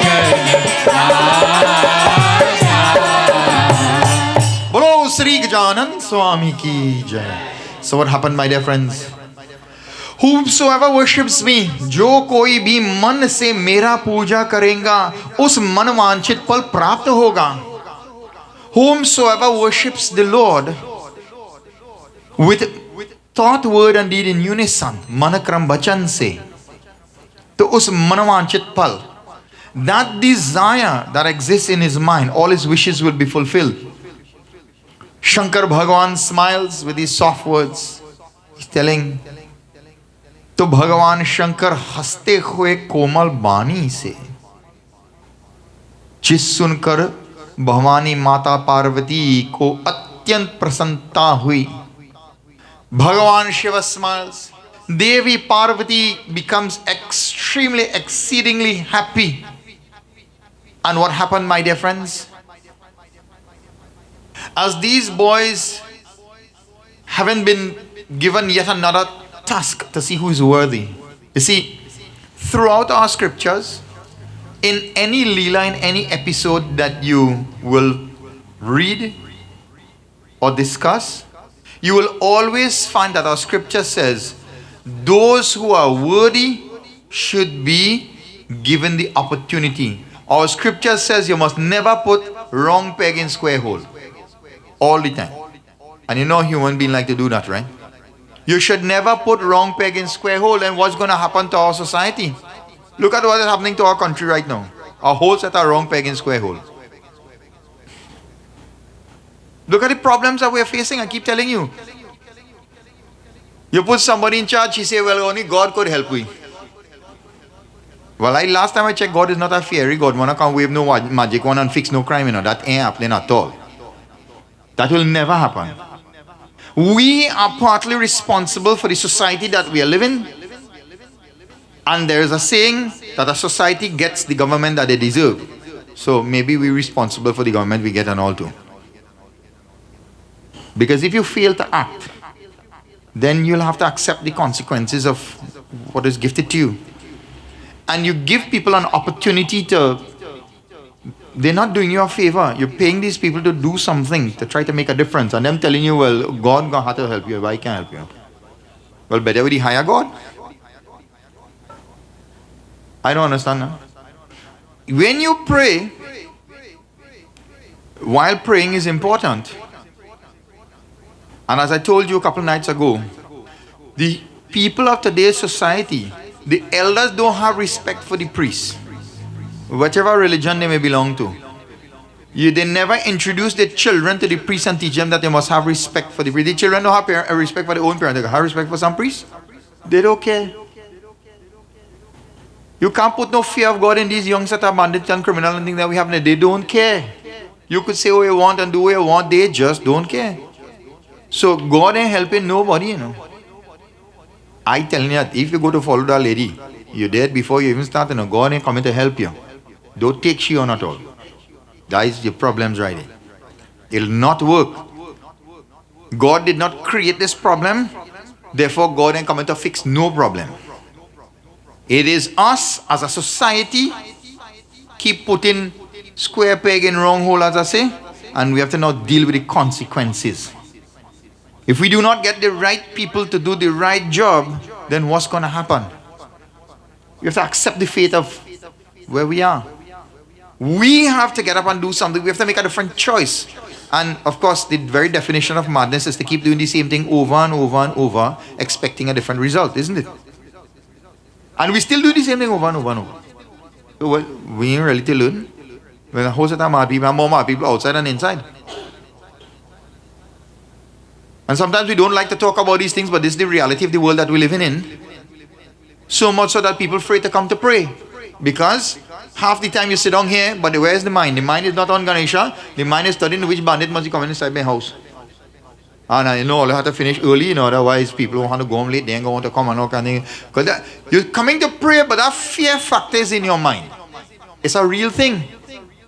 गण राजा। बोलो श्री गजानन स्वामी की जय। So what happened, my dear friends? Whosoever worships me, जो कोई भी मन से मेरा पूजा करेगा उस मन वांछित फल प्राप्त होगा। Whomsoever worships the Lord with thought, word and deed in unison, manakram bachan se, to us manavanchit pal, that desire that exists in his mind, all his wishes will be fulfilled. Shankar Bhagavan smiles with his soft words. He's telling, तो भगवान शंकर हंसते हुए कोमल बानी से जिस सुनकर भवानी माता पार्वती को अत्यंत प्रसन्नता हुई. Bhagavan Shiva smiles. Devi Parvati becomes extremely, exceedingly happy. And what happened, my dear friends? As these boys haven't been given yet another task to see who is worthy. You see, throughout our scriptures, in any Leela, in any episode that you will read or discuss, you will always find that our scripture says, those who are worthy should be given the opportunity. Our scripture says you must never put wrong peg in square hole. All the time. And you know human beings like to do that, right? You should never put wrong peg in square hole. And what's going to happen to our society? Look at what is happening to our country right now. Our whole set are wrong peg in square hole. Look at the problems that we are facing. I keep telling you. You put somebody in charge, he say, well, only God could help we. Well, last time I checked, God is not a fairy God. Wanna come wave no magic one and fix no crime, that ain't happening at all. That will never happen. We are partly responsible for the society that we are living. And there is a saying that a society gets the government that they deserve. So maybe we're responsible for the government we get and all too. Because if you fail to act, then you'll have to accept the consequences of what is gifted to you. And you give people an opportunity to, they're not doing you a favor. You're paying these people to do something, to try to make a difference. And them telling you, well, God got to help you, I can't help you. Well, better would he hire God? I don't understand that. When you pray, while praying is important. And as I told you a couple nights ago, the people of today's society, the elders don't have respect for the priests, whatever religion they may belong to. They never introduce their children to the priest and teach them that they must have respect for the priest. The children don't have respect for their own parents. They have respect for some priests. They don't care. You can't put no fear of God in these young set of bandits and criminals and things that we have. They don't care. You could say what you want and do what you want. They just don't care. So God ain't helping nobody, I tell you that if you go to follow that lady, you're dead before you even start, God ain't coming to help you. Don't take she on at all. That is your problems right there. It'll not work. God did not create this problem, therefore God ain't coming to fix no problem. It is us as a society keep putting square peg in wrong hole, as I say, and we have to now deal with the consequences. If we do not get the right people to do the right job, then what's going to happen? We have to accept the fate of where we are. We have to get up and do something. We have to make a different choice. And of course, the very definition of madness is to keep doing the same thing over and over and over, expecting a different result, isn't it? And we still do the same thing over and over and over. So we ain't really to learn. When a whole set of mad people, and more mad people outside and inside. And sometimes we don't like to talk about these things, but this is the reality of the world that we're living in. So much so that people afraid to come to pray. Because half the time you sit down here, but where's the mind? The mind is not on Ganesha. The mind is studying which bandit must be coming inside my house. And I know I have to finish early, otherwise people want to go home late, they ain't going to come and all kind of thing. Because you're coming to pray, but that fear factor is in your mind. It's a real thing.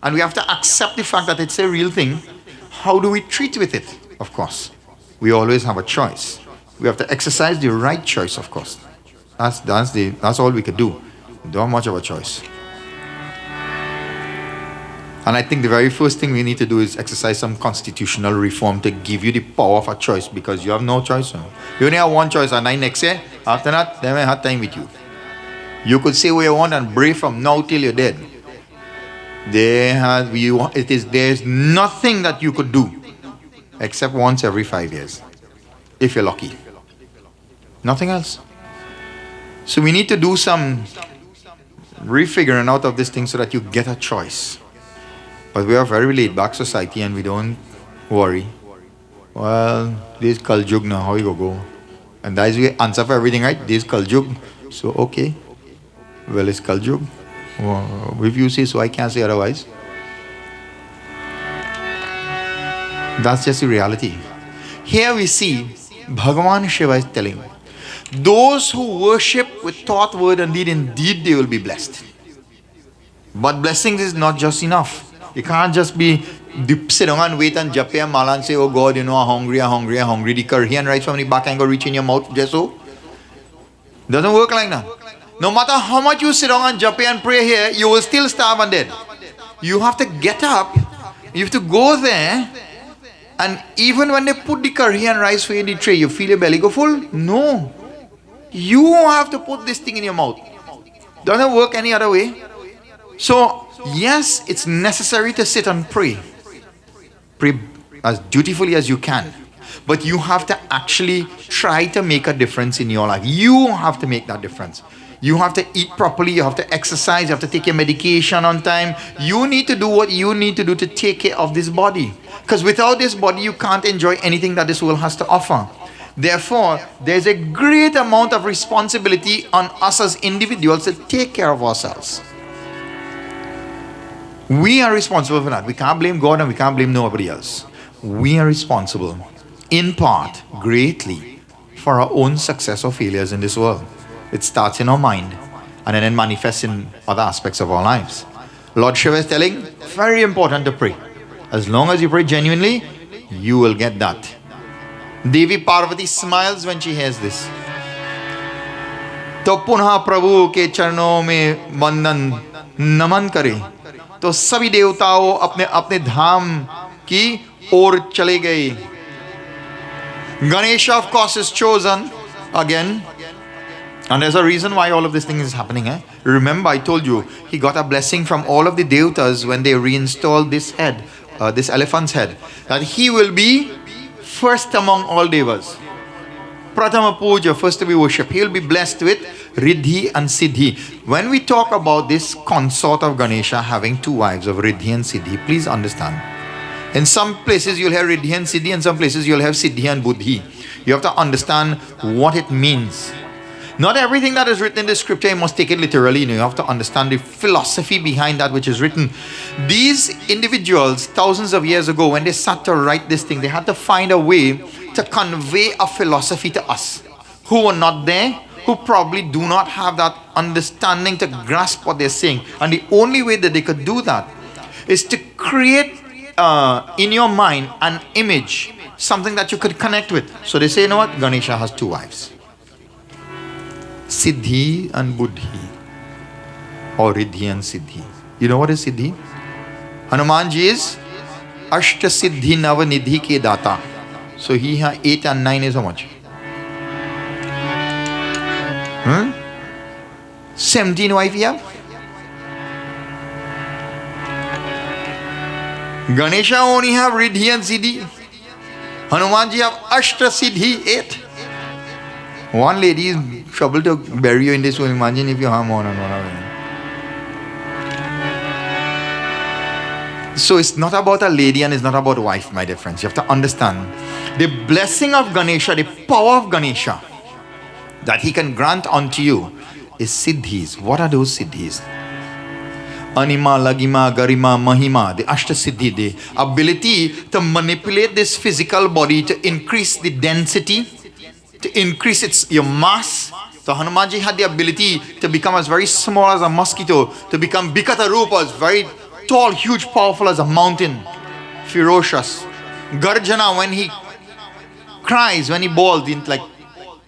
And we have to accept the fact that it's a real thing. How do we treat with it? Of course. We always have a choice. We have to exercise the right choice, of course. That's all we could do. We don't have much of a choice. And I think the very first thing we need to do is exercise some constitutional reform to give you the power of a choice, because you have no choice. You only have one choice, and next year, after that, they may have time with you. You could say what you want and brave from now till you're dead. There's nothing that you could do except once every 5 years, if you're lucky. Nothing else. So we need to do some refiguring out of this thing so that you get a choice. But we are a very laid back society and we don't worry. Well, this is Kaljug now, how you go? And that is the answer for everything, right? This is Kaljug. So, okay. Well, it's Kaljug. Well, if you say so, I can't say otherwise. That's just the reality. Here we see Bhagavan Shiva is telling, those who worship with thought, word and deed, indeed they will be blessed. But blessings is not just enough. You can't just be sit down and wait and japa and mala and say, oh God, I'm hungry. The curry and rice from the back and go reach in your mouth, just so. Doesn't work like that. No matter how much you sit down and japa and pray here, you will still starve and dead. You have to get up, you have to go there, and even when they put the curry and rice for you in the tray, you feel your belly go full? No. You have to put this thing in your mouth. Doesn't work any other way. So, yes, it's necessary to sit and pray. Pray as dutifully as you can. But you have to actually try to make a difference in your life. You have to make that difference. You have to eat properly, you have to exercise, you have to take your medication on time. You need to do what you need to do to take care of this body. Because without this body, you can't enjoy anything that this world has to offer. Therefore, there's a great amount of responsibility on us as individuals to take care of ourselves. We are responsible for that. We can't blame God and we can't blame nobody else. We are responsible, in part, greatly, for our own success or failures in this world. It starts in our mind and then it manifests in other aspects of our lives. Lord Shiva is telling, very important to pray. As long as you pray genuinely, you will get that. Devi Parvati smiles when she hears this. तो पुनः प्रभु के चरणों में वंदन नमन करे तो सभी देवताओं अपने अपने धाम की ओर चले गए. Ganesha, of course, is chosen again. And there's a reason why all of this thing is happening. Remember, I told you, he got a blessing from all of the devatas when they reinstalled this head, this elephant's head, that he will be first among all devas. Pratama Puja, first to be worshipped. He will be blessed with Riddhi and Siddhi. When we talk about this consort of Ganesha having two wives of Riddhi and Siddhi, please understand. In some places you'll have Riddhi and Siddhi, in some places you'll have Siddhi and Buddhi. You have to understand what it means. Not everything that is written in the scripture, you must take it literally. You have to understand the philosophy behind that which is written. These individuals, thousands of years ago, when they sat to write this thing, they had to find a way to convey a philosophy to us who were not there, who probably do not have that understanding to grasp what they're saying. And the only way that they could do that is to create in your mind an image, something that you could connect with. So they say, you know what? Ganesha has two wives. Siddhi and Buddhi, or Riddhi and Siddhi. You know what is Siddhi? Hanumanji is Ashta Siddhi Navanidhi ke data. So he has 8 and 9 is how much? 17 wife he have? Ganesha only have Riddhi and Siddhi. Hanumanji have Ashta Siddhi 8. One lady is trouble to bury you in this world. Imagine if you have more and more. So it's not about a lady and it's not about a wife, my dear friends. You have to understand the blessing of Ganesha, the power of Ganesha that he can grant unto you is siddhis. What are those siddhis? Anima, Lagima, Garima, Mahima, the Ashta Siddhi, the ability to manipulate this physical body to increase the density, to increase your mass. So Hanumanji had the ability to become as very small as a mosquito, to become Bikata Rupa, as very tall, huge, powerful as a mountain, ferocious. Garjana, when he cries, when he bawls, in like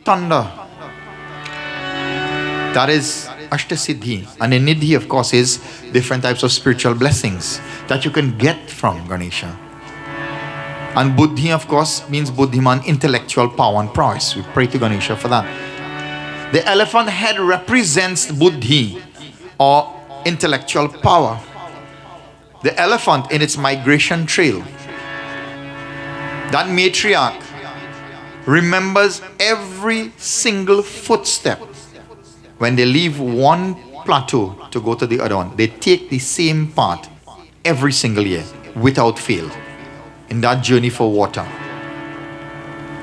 thunder. That is Ashtasiddhi. And the Nidhi, of course, is different types of spiritual blessings that you can get from Ganesha. And Buddhi, of course, means Buddhiman, intellectual power and prowess. We pray to Ganesha for that. The elephant head represents Buddhi, or intellectual power. the elephant in its migration trail, that matriarch remembers every single footstep. When they leave one plateau to go to the other one, they take the same path every single year without fail in that journey for water.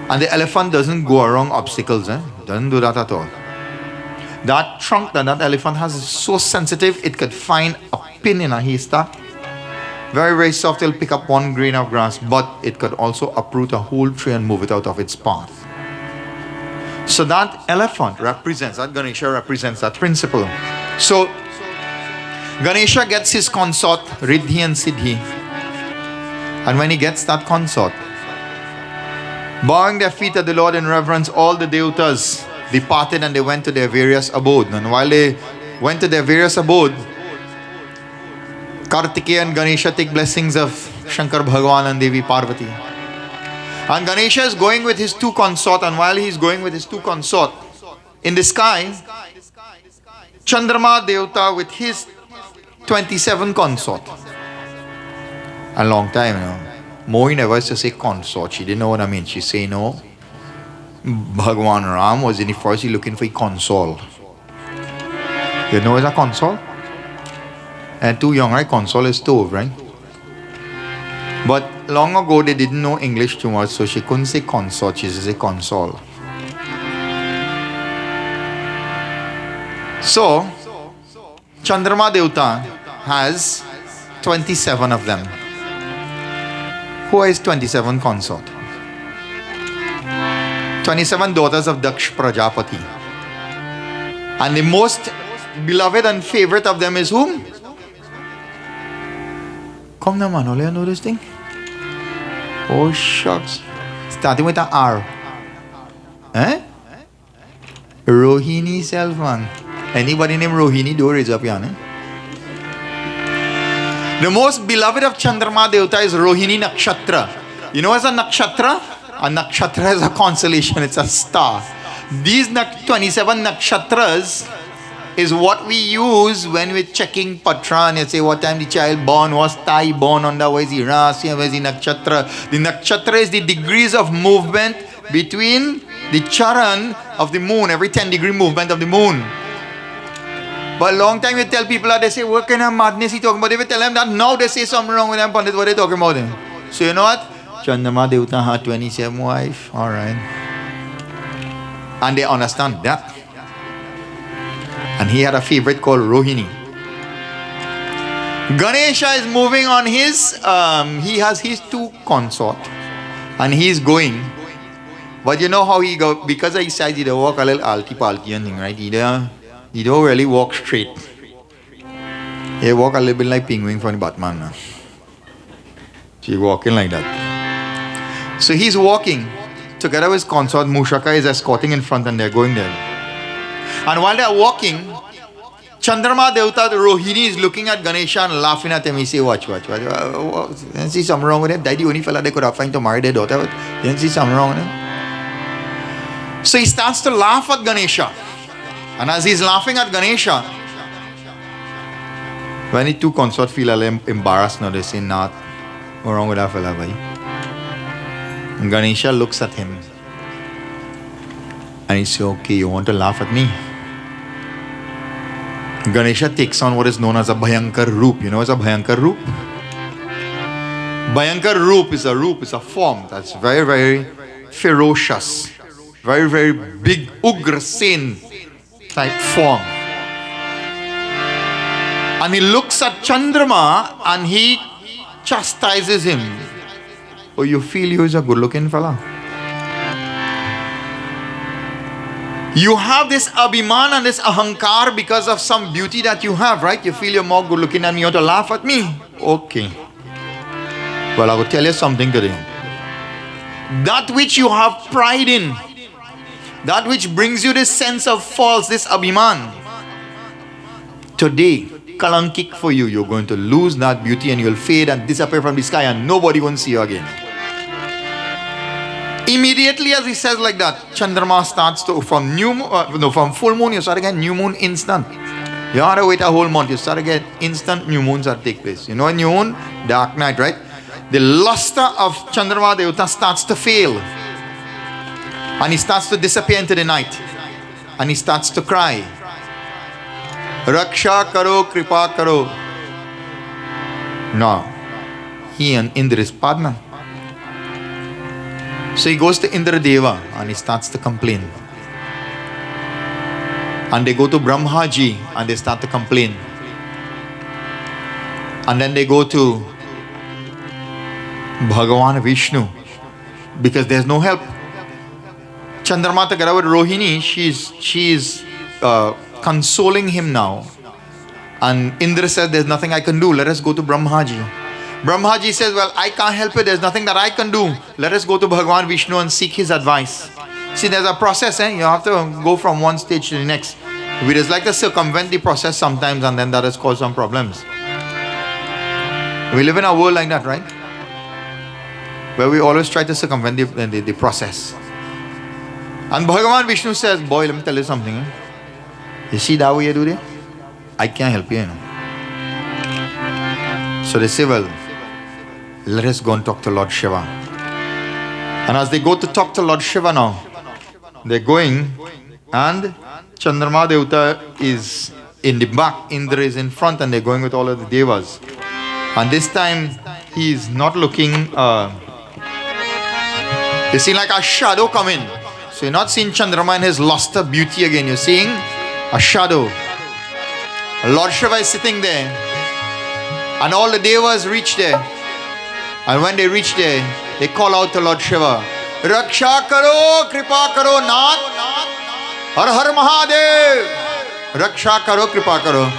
And the elephant doesn't go around obstacles, doesn't do that at all. That trunk that elephant has is so sensitive, it could find a pin in a haystack. Very, very soft, it'll pick up one grain of grass, but it could also uproot a whole tree and move it out of its path. So that elephant represents, that Ganesha represents that principle. So Ganesha gets his consort, Riddhi and Siddhi. And when he gets that consort, bowing their feet at the Lord in reverence, all the devatas departed and they went to their various abodes. And while they went to their various abodes, Kartikeya and Ganesha take blessings of Shankar Bhagavan and Devi Parvati. And Ganesha is going with his two consort, and while he is going with his two consort, in the sky, Chandrama Devta with his 27 consort. A long time, Mohi never used to say consort. She didn't know what I mean. She say, no, Bhagwan Ram was in the forest looking for a console. You know what's a console? And too young, right? Console is stove, right? But long ago, they didn't know English too much, so she couldn't say consort, she said console. So, Chandrama Devta has 27 of them. Who is 27 consort? 27 daughters of Daksh Prajapati. And the most beloved and favorite of them is whom? Come now, man, all you know this thing? Oh, shucks. Starting with an R. Rohini self, man. Anybody named Rohini, do raise up your hand. The most beloved of Chandrama Devta is Rohini Nakshatra. You know what's a Nakshatra? A Nakshatra is a constellation, it's a star. These 27 Nakshatras is what we use when we're checking Patra and you say what time the child born, was Tai born under, where's the Rasi, where's the Nakshatra. The Nakshatra is the degrees of movement between the Charan of the moon, every 10-degree movement of the moon. But a long time you tell people that, they say, what kind of madness he talking about? If you tell them that now, they say something wrong with them, Pundit, what they talking about them? So you know what? Chandrama Devta had 27 wives, alright. And they understand that. And he had a favorite called Rohini. Ganesha is moving on his, he has his two consort. And he's going. But you know how he go, because he said he don't walk a little alti-palti and thing, right? He don't really walk straight. He walk a little bit like penguin from the Batman. She walking like that. So he's walking. Together with his consort, Mushaka is escorting in front and they're going there. And while they're walking, Chandrama Devta, the Rohini, is looking at Ganesha and laughing at him. He say, watch. Didn't see something wrong with him. That's the only fella they could have found to marry their daughter. Didn't see something wrong with him. So he starts to laugh at Ganesha. And as he's laughing at Ganesha, when the two consorts feel a little embarrassed now, they say, nah, what's wrong with that fella, bhai? And Ganesha looks at him. And he says, okay, you want to laugh at me? Ganesha takes on what is known as a Bhayankar Roop. You know what's a Bhayankar Roop? Bhayankar Roop is a form that's very, very ferocious. Very, very big, Ugra Sen type form. And he looks at Chandrama and he chastises him. Oh, you feel you is a good looking fella? You have this abhiman and this ahankar because of some beauty that you have, right? You feel you're more good looking than me, you want to laugh at me? Okay. Well, I will tell you something today. That which you have pride in, that which brings you this sense of false, this abhiman, today, kalankik for you, you're going to lose that beauty and you'll fade and disappear from the sky and nobody will see you again. Immediately as he says like that, Chandrama starts to, from full moon, you start again, new moon instant. You don't have to wait a whole month. You start to get instant new moons that take place. You know, a new moon, dark night, right? The luster of Chandrama Devata starts to fail. And he starts to disappear into the night. And he starts to cry. Raksha karo, kripa karo. No. He and Indra is partner. So he goes to Indra Deva and he starts to complain. And they go to Brahmaji and they start to complain. And then they go to Bhagavan Vishnu because there's no help. Chandramata Garavada Rohini, she's consoling him now. And Indra says, there's nothing I can do. Let us go to Brahmaji. Brahmaji says, well, I can't help it. There's nothing that I can do. Let us go to Bhagavan Vishnu and seek his advice. See, there's a process. You have to go from one stage to the next. We just like to circumvent the process sometimes, and then that has caused some problems. We live in a world like that, right? Where we always try to circumvent the process. And Bhagavan Vishnu says, boy, let me tell you something. You see that way you do it? I can't help you, So they say, well, let us go and talk to Lord Shiva. And as they go to talk to Lord Shiva now, they're going, and Chandrama Devata is in the back, Indra is in front, and they're going with all of the devas. And this time, he is not looking, you see like a shadow come in. So you're not seeing Chandrama in his luster beauty again, you're seeing a shadow. Lord Shiva is sitting there, and all the devas reach there. And when they reach there, they call out to Lord Shiva, Raksha karo, kripa karo, Nath, Har Har Mahadev, Raksha karo, kripa karo.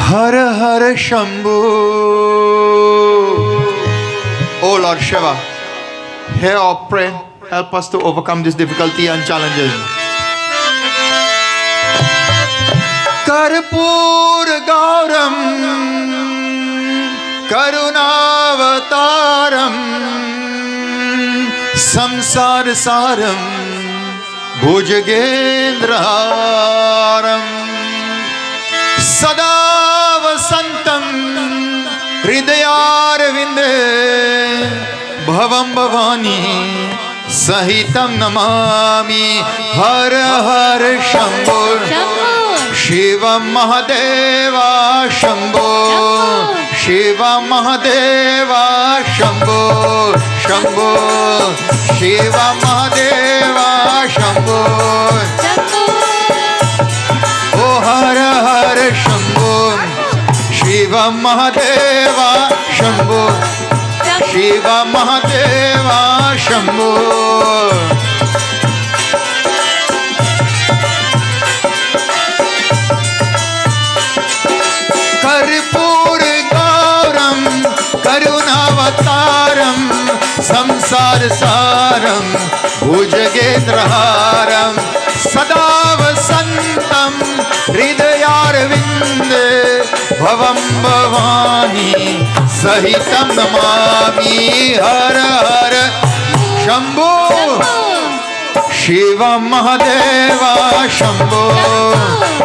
Har Har Shambhu. Oh Lord Shiva, hear our prayer. Help us to overcome this difficulty and challenges. Karpur Gauram Karunavataram Samsar Saram Bhujagendraharam Sada Vasantam Hridayarvinde Bhavam Bhavani Sahitam Namami Har Har Shambhu Shiva Mahadeva Shambhu Shiva Mahadeva Shambhu Shambhu Shiva Mahadeva Shambhu Oh Har Har Shambhu Shiva Mahadeva Shambhu Shiva Mahadeva Shambhu Karpur Gauram Karunavataram Samsar Saram Bhujagendraharam Sada Vasantam Hridayarvinde Bhavam Bhavani Sahitam Namami Har Har Shambhu Shiva Mahadeva Shambhu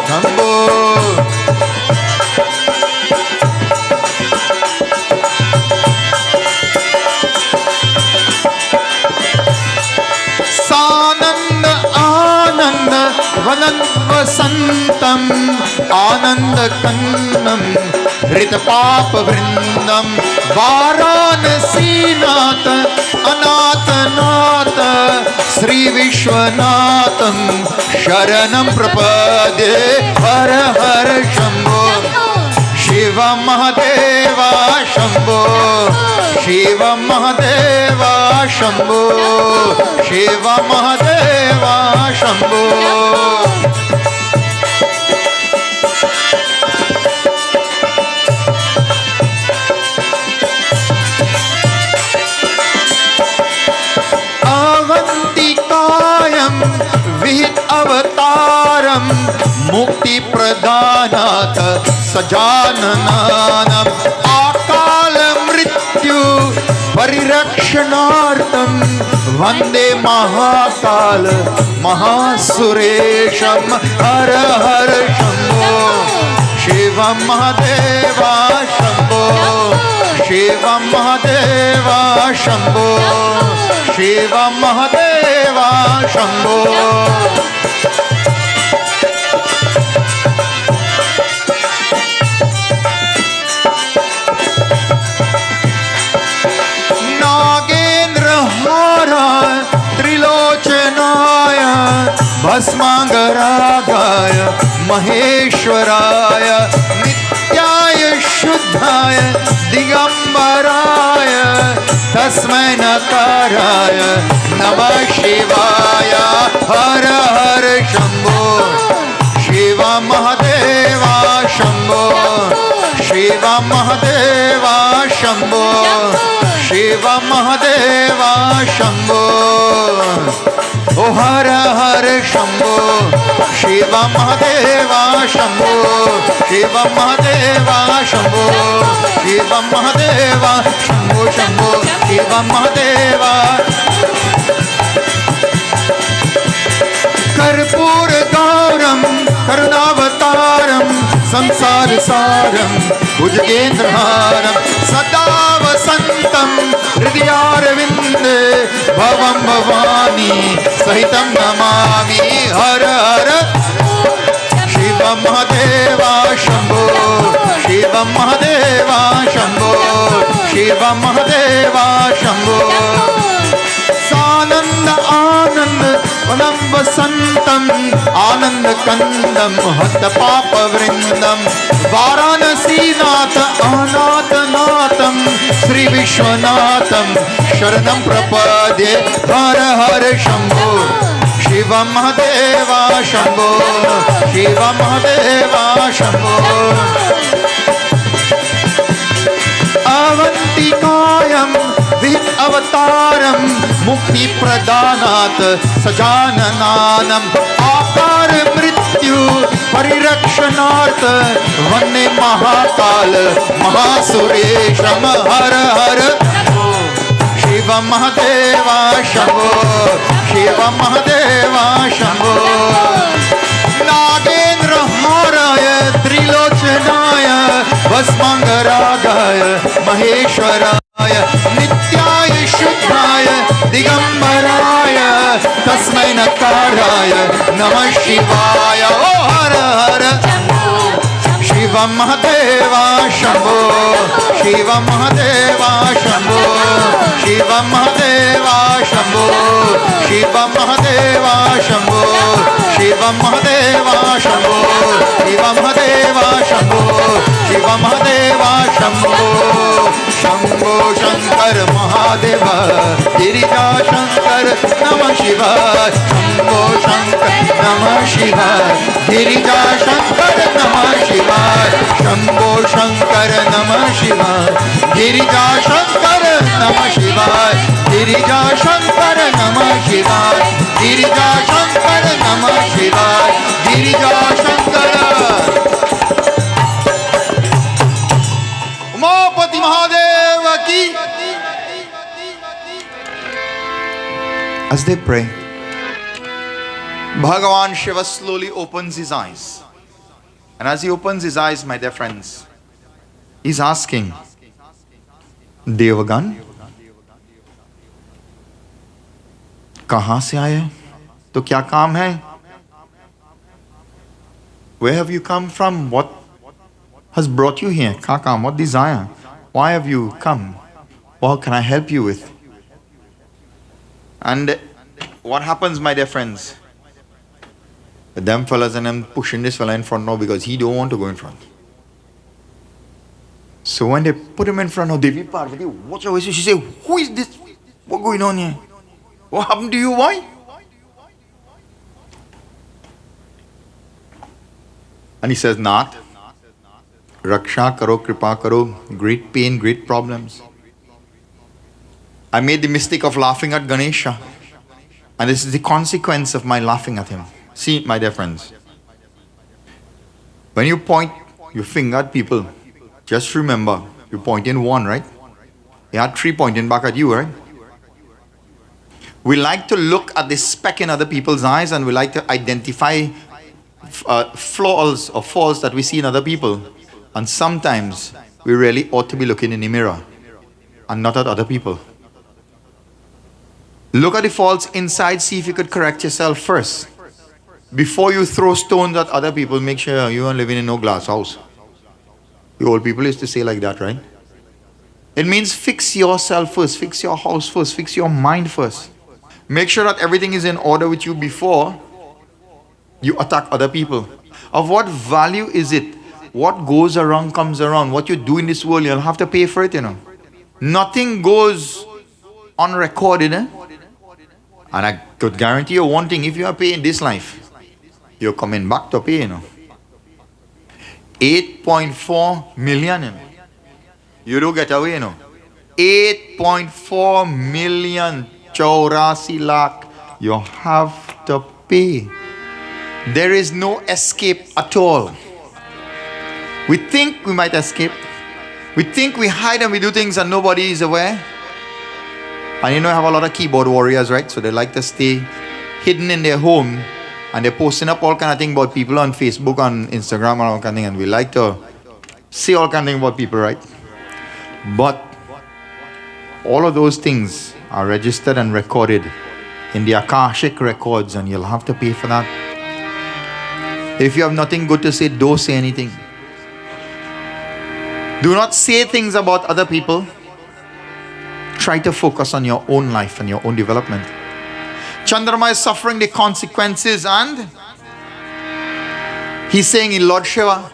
Shambhu Sananda Ananda Vanan Vasantam Ananda Kannam Rita Papa Vrindam Varanasi Nata Anata Nata Sri Vishwanatham Sharanam Prapade Har Har Shambhu Shiva Mahadeva Shambhu Shiva Mahadeva Shambhu Shiva Mahadeva Shambhu Avantikayam Vihit Avataram मुक्ति प्रदानाथ सजाननानम अकाल मृत्यु परिरक्षणार्थम वंदे महाकाल महासुरेशम हर हर शंभो शिव महादेवा शंभो शिव महादेवा शंभो शिव महादेवा शंभो भस्मांगरागाय महेश्वराय नित्याय शुद्धाय दिगंबराय तस्मै नकाराय नमः शिवाय हर हर शंभो शिव महादेवा शंभो शिव महादेवा शंभो शिव महादेवा शंभो ओ हर हर शंभो शिव महादेवा शंभो शिव महादेवा शंभो शिव महादेवा शंभो शंभो शिव महादेवा कर्पूर गौरम करुणावतारम संसार सारम भुजगेंद्रहारम सदा वसंतम हृदयारविंदे भवम भवानी सहितं नमामि हर हर शिव महादेवा शंभो शिव महादेवा शंभो शिव महादेवा शंभो सानंद आनंद वनं वसंतम आनंद कंदम हत पाप वृंदम वाराणसीनाथ अनाथ नाथम श्री विश्वनाथम शरणं प्रपद्ये हर हर शंभो शिव महादेवा शंभो शिव महादेवा शंभो अवंतिकायं विहित अवतारम मुक्ति प्रदानात् सजाननानम आकार मृत्यु परिरक्षणार्थ वन्ने महाकाल महासुरेशम हर हर शिव महादेवा शंभो शिव महादेवा शंभो नागेंद्र हाराय त्रिलोचनाय भस्मांगरागाय महेश्वराय नित्याय शुद्धाय दिगंबराय तस्मै नकाराय नमः शिवाय ओ हर हर शिव महादेवा शंभो शिव महादेवा शंभो शिव महादेवा शंभो शिव महादेवा शंभो शिव महादेवा शंभो शिव महादेवा शंभो शिव महादेवा शंभो शंभो शंकर महादेव गिरिजा शंकर नमः शिवाय शंभो शंकर नमः शिवाय गिरिजा शंकर नमः शिवाय शंभो शंकर नमः शिवाय गिरिजा शंकर नमः शिवाय गिरिजा शंकर नमः शिवाय गिरिजा शंकर नमः शिवाय गिरिजा शंकर उमापति महादेव की. As they pray, Bhagavan Shiva slowly opens his eyes. And as he opens his eyes, my dear friends, he's asking, Devagan, कहाँ से आए? तो क्या काम है? Where have you come from? What has brought you here? क्या काम? What desire? Why have you come? What can I help you with? And what happens, my dear friends? Them fellas and I'm pushing this fella in front now because he don't want to go in front. So when they put him in front of Devi Parvati, watch out, she say, who is this? What's going on here? What happened to you? Why? And he says, Nath, Raksha karo, kripa karo, great pain, great problems. I made the mistake of laughing at Ganesha. And this is the consequence of my laughing at him. See, my dear friends, When you point your finger at people, just remember, you're pointing one, right? You had three pointing back at you, right? We like to look at the speck in other people's eyes, and we like to identify flaws or faults that we see in other people. And sometimes we really ought to be looking in the mirror and not at other people. Look at the faults inside, see if you could correct yourself first. Before you throw stones at other people, make sure you aren't living in no glass house. The old people used to say like that, right? It means fix yourself first, fix your house first, fix your mind first. Make sure that everything is in order with you before you attack other people. Of what value is it? What goes around comes around. What you do in this world, you'll have to pay for it, you know. Nothing goes unrecorded, eh? And I could guarantee you one thing, if you are paying this life, you're coming back to pay, you know. 8.4 million, you know. You don't get away, you know. 8.4 million chaurasi lakh. You have to pay. There is no escape at all. We think we might escape. We think we hide and we do things and nobody is aware. And you know, I have a lot of keyboard warriors, right? So they like to stay hidden in their home, and they're posting up all kind of things about people on Facebook, on Instagram, and all kind of things. And we like to say all kind of things about people, right? But all of those things are registered and recorded in the Akashic records, and you'll have to pay for that. If you have nothing good to say, don't say anything. Do not say things about other people. Try to focus on your own life and your own development. Chandrama is suffering the consequences, and he's saying in Lord Shiva,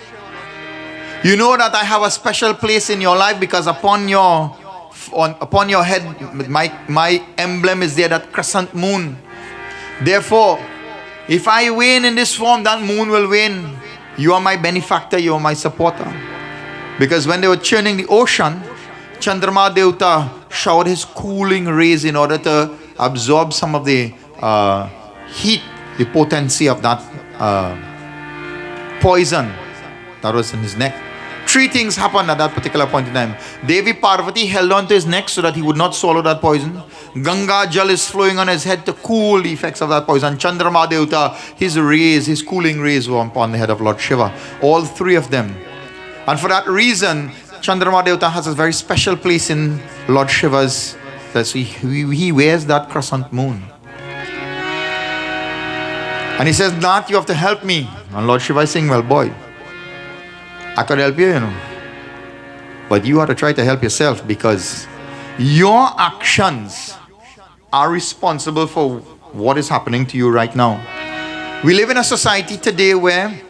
you know that I have a special place in your life because upon your head, my emblem is there, that crescent moon. Therefore, if I wane in this form, that moon will wane. You are my benefactor, you are my supporter. Because when they were churning the ocean, Chandrama Devta showered his cooling rays in order to absorb some of the heat, the potency of that poison that was in his neck. Three things happened at that particular point in time. Devi Parvati held on to his neck so that he would not swallow that poison. Ganga Jal is flowing on his head to cool the effects of that poison. Chandrama Devta, his rays, his cooling rays were upon the head of Lord Shiva. All three of them. And for that reason, Chandrama Devta has a very special place in Lord Shiva's. That he wears that crescent moon. And he says, Nath, you have to help me. And Lord Shiva is saying, well, boy, I could help you, you know. But you have to try to help yourself, because your actions are responsible for what is happening to you right now. We live in a society today where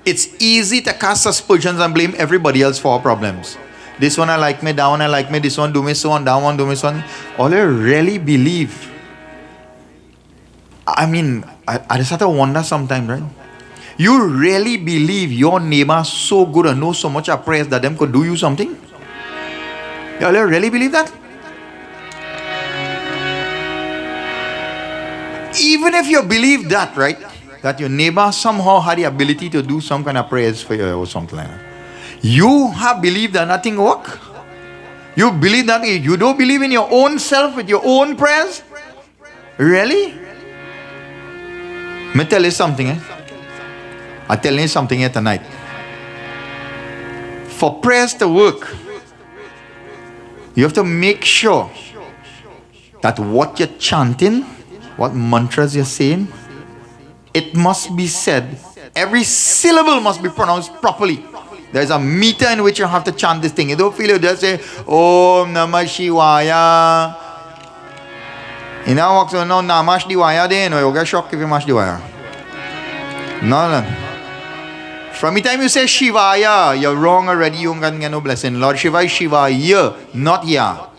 it's easy to cast aspersions and blame everybody else for our problems. This one I like me, that one I like me, this one do me so on, that one do me so on. All I really believe, I mean, I just have to wonder sometimes, right? You really believe your neighbor so good and knows so much of prayers that them could do you something? You all really believe that? Even if you believe that, right? That your neighbor somehow had the ability to do some kind of prayers for you or something like that. You have believed that nothing work. You believe that you don't believe in your own self with your own prayers? Really? Let me tell you something, eh? I'm telling you something here tonight. For prayers to work, you have to make sure that what you're chanting, what mantras you're saying, it must be said. Every syllable must be pronounced properly. There's a meter in which you have to chant this thing. You don't feel you just say, Om Namah Shivaya. You know, no Namah Shivaya there, no, you get shocked if you mash Shivaya. No. From the time you say Shivaya, you're wrong already. You don't get no blessing. Lord Shiva is Shivaya, not Ya.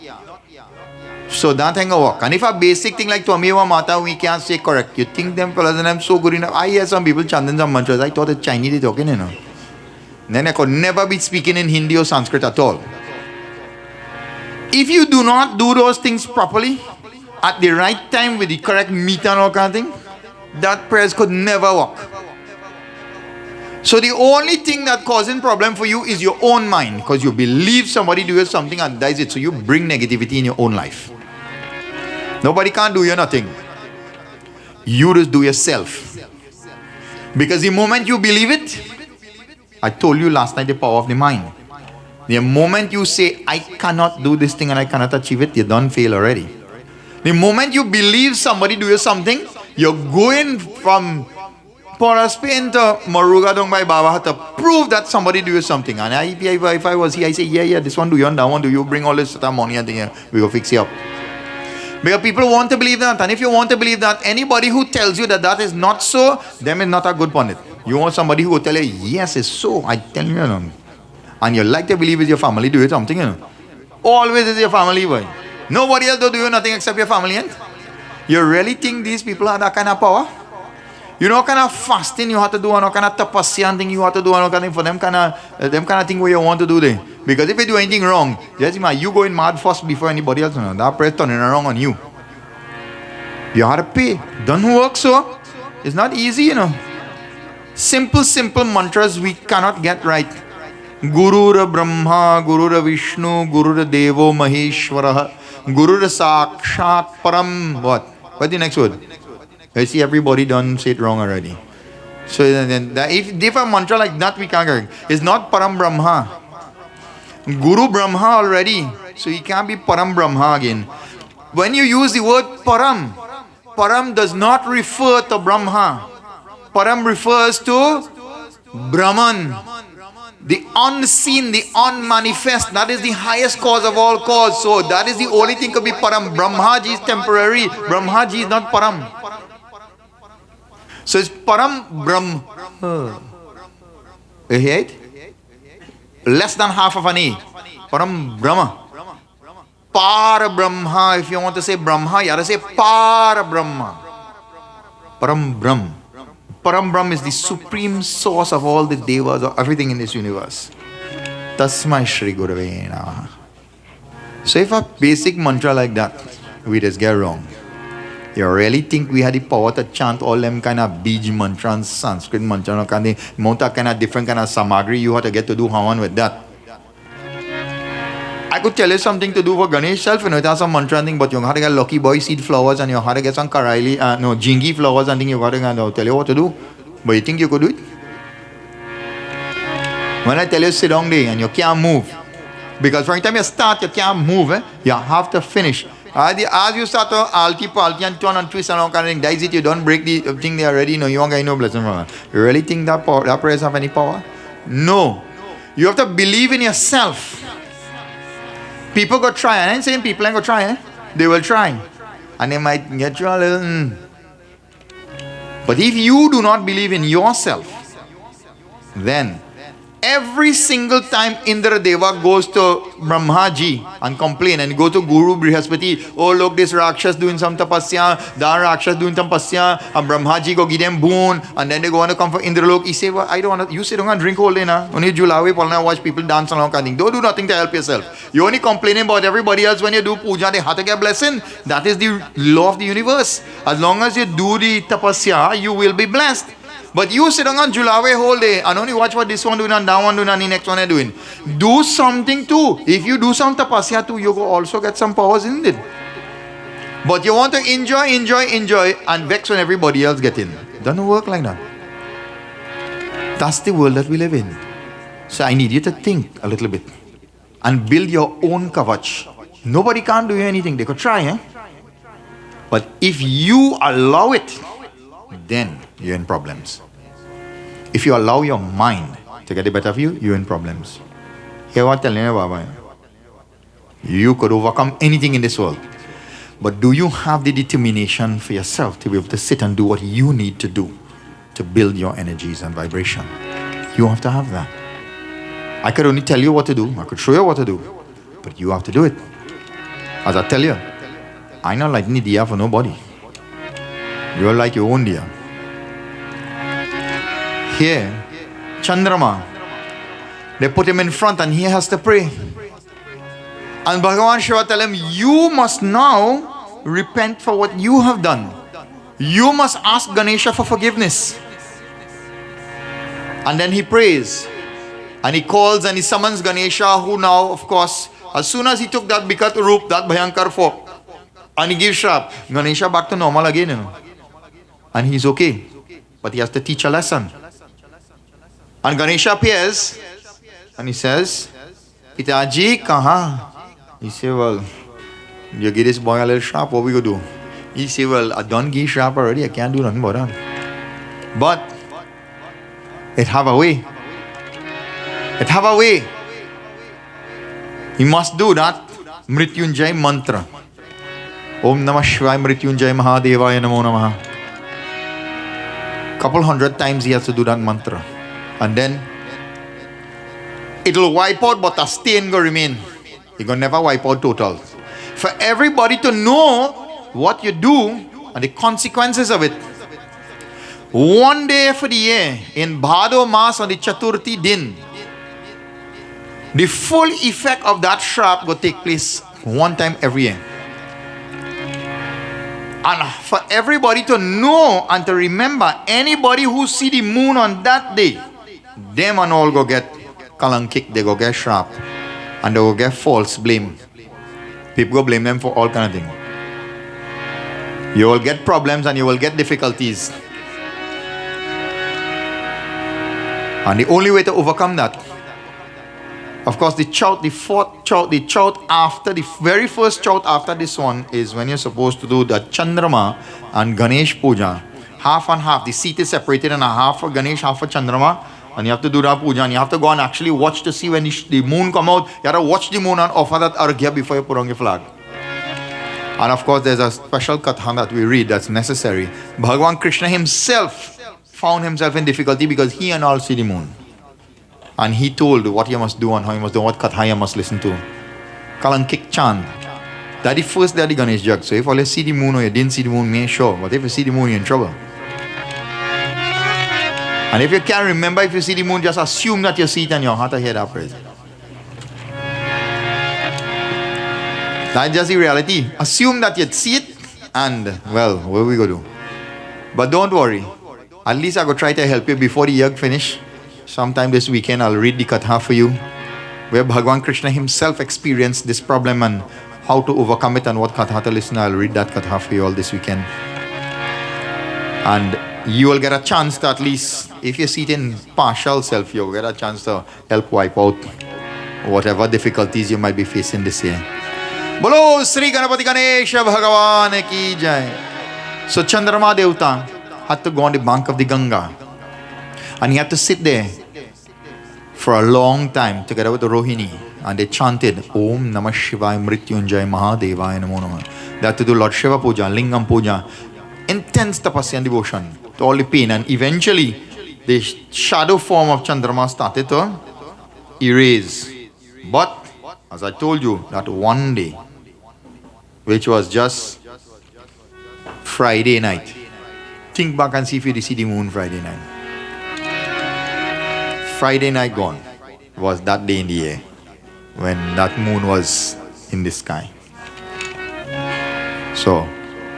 So that ain't gonna work. And if a basic thing like Twameva Mata, we can't say correct. You think them fellas and I'm so good enough. I hear some people chanting some mantras. I thought it's Chinese they talking, you know. Then I could never be speaking in Hindi or Sanskrit at all. If you do not do those things properly, at the right time with the correct meter and all kind of thing, that prayers could never work. So the only thing that causing problem for you is your own mind, because you believe somebody does something and does it. So you bring negativity in your own life. Nobody can do you nothing. You just do yourself. Because the moment you believe it, I told you last night the power of the mind. The moment you say, I cannot do this thing and I cannot achieve it, you done fail already. The moment you believe somebody do you something, you're going from Poraspain to Maruga Dong by Baba to prove that somebody do you something. And if I was here, I say, yeah, this one do you and that one do you, bring all this money and thing, we will fix you up. Because people want to believe that. And if you want to believe that, anybody who tells you that that is not so, them is not a good pundit. You want somebody who will tell you, yes, it's so. I tell you, and you like to believe it's your family, do it something, Always is your family, boy. Nobody else don't do nothing except your family, You really think these people have that kind of power? You know what kind of fasting you have to do, and what kind of tapasya thing you have to do, and what kind of, for them kind of thing where you want to do there. Because if you do anything wrong, just imagine you going mad first before anybody else. That prayer turning around on you. You have to pay. Don't work so. It's not easy, Simple mantras we cannot get right. Guru Brahma, Guru Vishnu, Guru Devo Maheshwara, Guru Sakshat Param. What? What's the next word? I see everybody done say it wrong already. So then, if a mantra like that we can't get, it's not Param Brahma. Guru Brahma already, so he can't be Param Brahma again. When you use the word Param, Param does not refer to Brahma. Param refers to Brahman, the unseen, the unmanifest. That is the highest cause of all cause. So that is the only thing could be Param. Brahmaji is temporary. Brahmaji is not Param. So it's Param Brahma. You hear it? Less than half of an E. Param Brahma. Para Brahma. If you want to say Brahma, you have to say Para Brahma. Param Brahma. Param Brahm is the supreme source of all the devas, of everything in this universe. Tasmai Shri Gurave Namaha. So if a basic mantra like that, we just get wrong. You really think we had the power to chant all them kind of Bij mantras, Sanskrit mantras, kind of different kind of samagri you have to get to do Havan with that. I could tell you something to do for Ganesh self, it has some mantra thing, but you have to get lucky boy seed flowers and you have to get some Karaili, Jingi flowers and thing you got to tell you what to do. But you think you could do it? When I tell you sit down there and you can't move, because from the time you start you can't move, you have to finish. As you start to alti and turn and twist and all kind of thing, that's it, you don't break the thing there already, you won't get no blessing from it. You really think that prayers have any power? No. You have to believe in yourself. People go try, and I ain't saying people ain't go try, They will try. And they might get you a little, But if you do not believe in yourself, then every single time Indra Deva goes to Brahmaji and complain and go to Guru Brihaspati, oh look, this Rakshas doing some tapasya, that Rakshas doing tapasya, and Brahmaji go give them boon, and then they go on to come for Indralok. He say, well, I don't want to, you sit down and drink all day now. Only Julawe, Palna, watch people dance and all kind of thing. Don't do nothing to help yourself. You only complaining about everybody else. When you do puja, they have to get blessing. That is the law of the universe. As long as you do the tapasya, you will be blessed. But you sit on Julawe whole day and only watch what this one doing and that one doing and the next one are doing. Do something too. If you do some tapasya too, you go also get some powers in it. But you want to enjoy and vex when everybody else get in. Doesn't work like that. That's the world that we live in. So I need you to think a little bit and build your own kavach. Nobody can do anything. They could try, But if you allow it, then you're in problems. If you allow your mind to get the better of you, you're in problems. Hear what I'm telling you, Baba? You could overcome anything in this world. But do you have the determination for yourself to be able to sit and do what you need to do to build your energies and vibration? You have to have that. I could only tell you what to do. I could show you what to do. But you have to do it. As I tell you, I'm not like Nidia for nobody. You're like your own dear. Here, Chandrama, they put him in front and he has to pray. And Bhagavan Shiva tell him, you must now repent for what you have done. You must ask Ganesha for forgiveness. And then he prays. And he calls and he summons Ganesha, who now, of course, as soon as he took that Bikat Roop, that Bhayankar fork, and he gives sharp, Ganesha back to normal again, you know. And he's okay. But he has to teach a lesson. And Ganesha appears and he says, Pitaji, kaha? He said, well, you give this boy a little sharp, what we gonna do? He said, well, I done give sharp already, I can't do nothing about that. But it have a way. It have a way. He must do that Mrityunjay mantra. Om Namah Shivaya Mrityunjay Mahadevaya Namo Namaha. Couple hundred times he has to do that mantra. And then it'll wipe out, but a stain will remain. You're going to never wipe out total. For everybody to know what you do and the consequences of it. One day for the year, in Bhado Mas on the Chaturthi Din, the full effect of that shrap will take place one time every year. And for everybody to know and to remember, anybody who see the moon on that day, them and all go get kalankik, they go get shrap, and they go get false blame. People go blame them for all kind of things. You will get problems and you will get difficulties. And the only way to overcome that, of course, the chout, the fourth chout, the chout after, the very first chout after this one is when you're supposed to do the Chandrama and Ganesh Puja. Half and half. The seat is separated in a half for Ganesh, half for Chandrama. And you have to do that puja and you have to go and actually watch to see when the moon come out. You have to watch the moon and offer that arghya before you put on your flag. And of course, there's a special katha that we read that's necessary. Bhagavan Krishna himself found himself in difficulty because he and all see the moon. And he told what you must do and how you must do, what katha you must listen to. Kalankik chant. That's the first day of the Ganesh Jug. So if all you see the moon or you didn't see the moon, make sure. But if you see the moon, you're in trouble. And if you can't remember if you see the moon, just assume that you see it and your heart ahead that praise. That's just the reality. Assume that you see it and, well, what are we going to do? But don't worry. At least I will try to help you before the yag finish. Sometime this weekend, I'll read the katha for you, where Bhagavan Krishna himself experienced this problem and how to overcome it and what katha to listen. I'll read that katha for you all this weekend. And you will get a chance to, at least, if you see it in partial self, you'll get a chance to help wipe out whatever difficulties you might be facing this year. Bolo Sri Ganapati Ganesha Bhagavan ki jai. So Chandrama Devta had to go on the bank of the Ganga. And he had to sit there for a long time together with the Rohini. And they chanted Om Namah Shivaya Mrityunjay Mahadevaya Namo Namaha. They had to do Lord Shiva Puja, Lingam Puja. Intense tapasya and devotion to all the pain. And eventually the shadow form of Chandrama started to erase. But as I told you, that one day, which was just Friday night. Think back and see if you see the moon Friday night. Friday night gone was that day in the air when that moon was in the sky. So,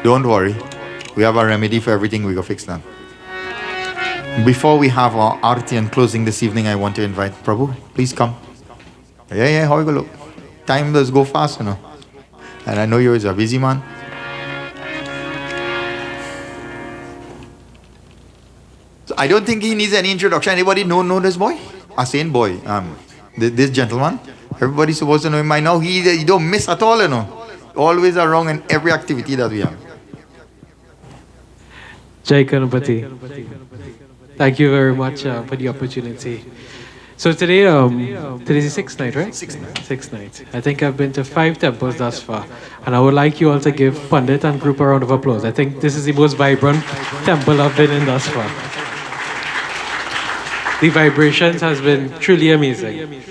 don't worry. We have a remedy for everything. We go fix that. Before we have our arti and closing this evening, I want to invite Prabhu. Please come. Yeah, how you go look? Time does go fast, you know. And I know you're a busy man. So I don't think he needs any introduction. Anybody know this boy? A sane boy. This gentleman. Everybody's supposed to know him by now. He don't miss at all, you know. Always around in every activity that we have. Jai Ganapati. Thank you very much for the opportunity. So today, today's the sixth night, right? Sixth night. I think I've been to 5 temples thus far. And I would like you all to give Pundit and group a round of applause. I think this is the most vibrant temple I've been in thus far. The vibrations has been truly amazing.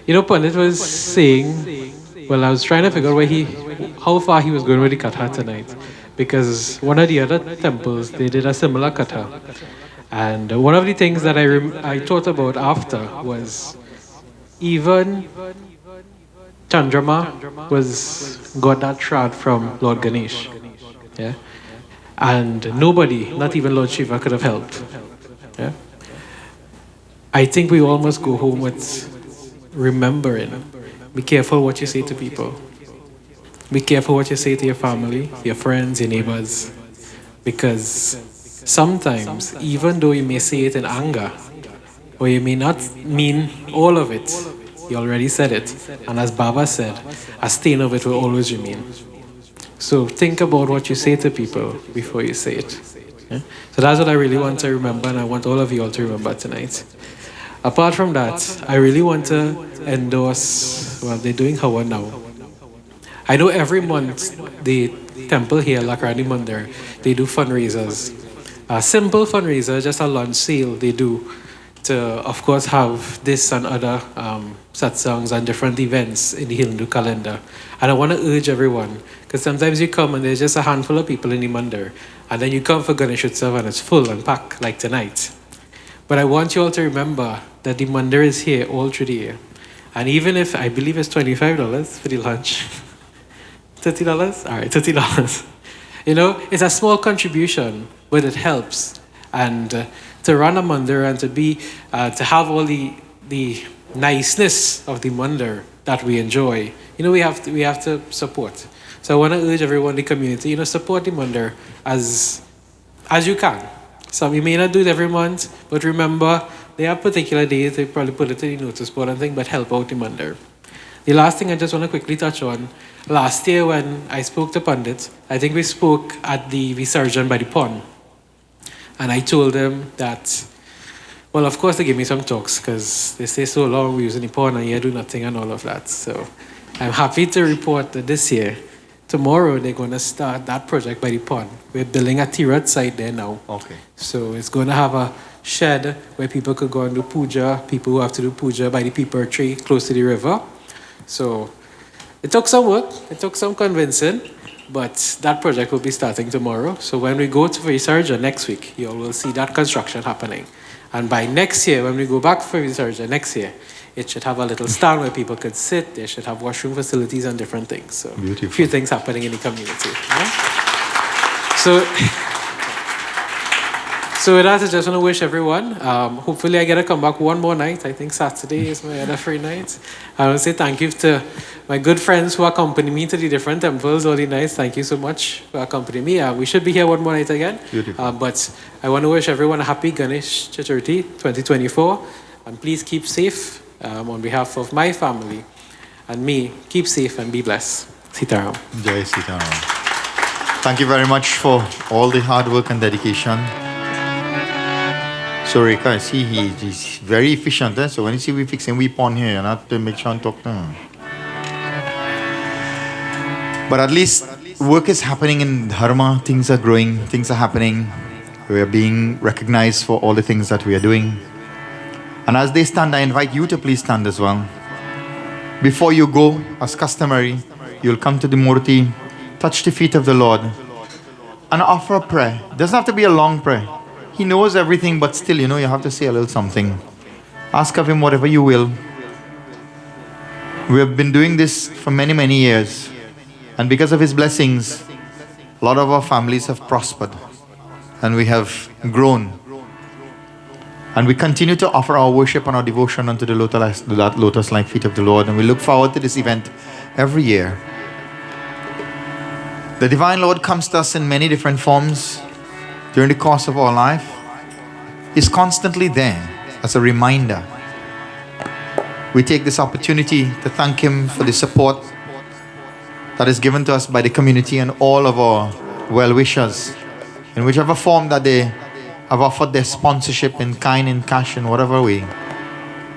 You know, Pundit was saying, well, I was trying to figure out how far he was going with the katha tonight. Because one of the other temples, they did a similar katha. And one of the things that I thought about after was even Chandrama got that shroud from Lord Ganesh. Yeah? And nobody, not even Lord Shiva, could have helped. Yeah? I think we all must go home with remembering. Be careful what you say to people. Be careful what you say to your family, your friends, your neighbors. Because sometimes, even though you may say it in anger, or you may not mean all of it, you already said it. And as Baba said, a stain of it will always remain. So think about what you say to people before you say it. Yeah? So that's what I really want to remember, and I want all of you all to remember tonight. Apart from that, I really want to endorse, well, they're doing Hawa now. I know every month the temple here, Lakrani Mandir, they do fundraisers. A simple fundraiser, just a lunch sale they do to, of course, have this and other satsangs and different events in the Hindu calendar. And I want to urge everyone, because sometimes you come and there's just a handful of people in the Mandir, and then you come for Ganesh Utsav and it's full and packed like tonight. But I want you all to remember that the Mandir is here all through the year. And even if, I believe it's $25 for the lunch. $30? All right, $30. You know, it's a small contribution, but it helps. And to run a Mandir and to be, to have all the niceness of the Mandir that we enjoy, you know, we have to support. So I want to urge everyone in the community, you know, support the Mandir as you can. Some you may not do it every month, but remember, there are particular days, they probably put it in the notice board and thing, but help out the Mandir. The last thing I just want to quickly touch on, last year when I spoke to Pundit, I think we spoke at the Visarjan by the pond. And I told them that, well, of course they give me some talks because they say so long we're using the pond and you do nothing and all of that. So I'm happy to report that this year, tomorrow they're going to start that project by the pond. We're building a Tirat site there now. Okay. So it's going to have a shed where people could go and do puja, people who have to do puja by the peeper tree close to the river. So it took some work, it took some convincing, but that project will be starting tomorrow. So when we go to Visarja next week, you all will see that construction happening. And by next year, when we go back for Visarja next year, it should have a little stand where people could sit, they should have washroom facilities and different things. So Beautiful. a few things happening in the community. Yeah? So with that, I just want to wish everyone, hopefully I get to come back one more night. I think Saturday is my other free night. I want to say thank you to my good friends who accompany me to the different temples all the nights. Thank you so much for accompanying me. We should be here one more night again. Beautiful. But I want to wish everyone a happy Ganesh Chaturthi 2024. And please keep safe on behalf of my family and me. Keep safe and be blessed. Sitaram. Jai Sitaram. Thank you very much for all the hard work and dedication. So Rekha, see, he's very efficient. So when you see we fixing we pond here, and have to make sure and talk to him. But at least work is happening in Dharma. Things are growing. Things are happening. We are being recognized for all the things that we are doing. And as they stand, I invite you to please stand as well. Before you go, as customary, you'll come to the Murti, touch the feet of the Lord, and offer a prayer. It doesn't have to be a long prayer. He knows everything, but still, you know, you have to say a little something. Ask of Him whatever you will. We have been doing this for many, many years. And because of His blessings, a lot of our families have prospered. And we have grown. And we continue to offer our worship and our devotion unto the lotus-like feet of the Lord. And we look forward to this event every year. The Divine Lord comes to us in many different forms during the course of our life. He's constantly there as a reminder. We take this opportunity to thank Him for the support that is given to us by the community and all of our well-wishers in whichever form that they have offered their sponsorship in kind, in cash, in whatever way.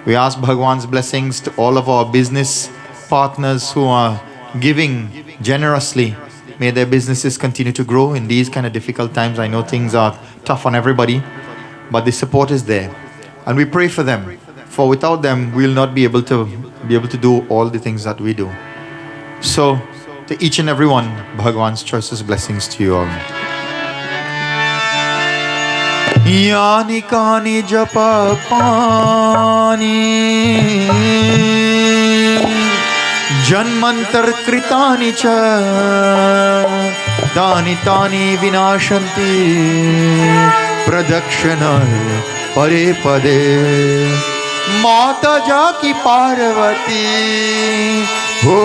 We ask Bhagwan's blessings to all of our business partners who are giving generously. May their businesses continue to grow in these kind of difficult times. I know things are tough on everybody, but the support is there. And we pray for them. For without them, we'll not be able to do all the things that we do. So, to each and every one, Bhagwan's choicest blessings to you all. Yani kani japa pani Janmantar kritani cha Tani tani vinashanti Pradakshana परे पदे माता जाकी पार्वती हो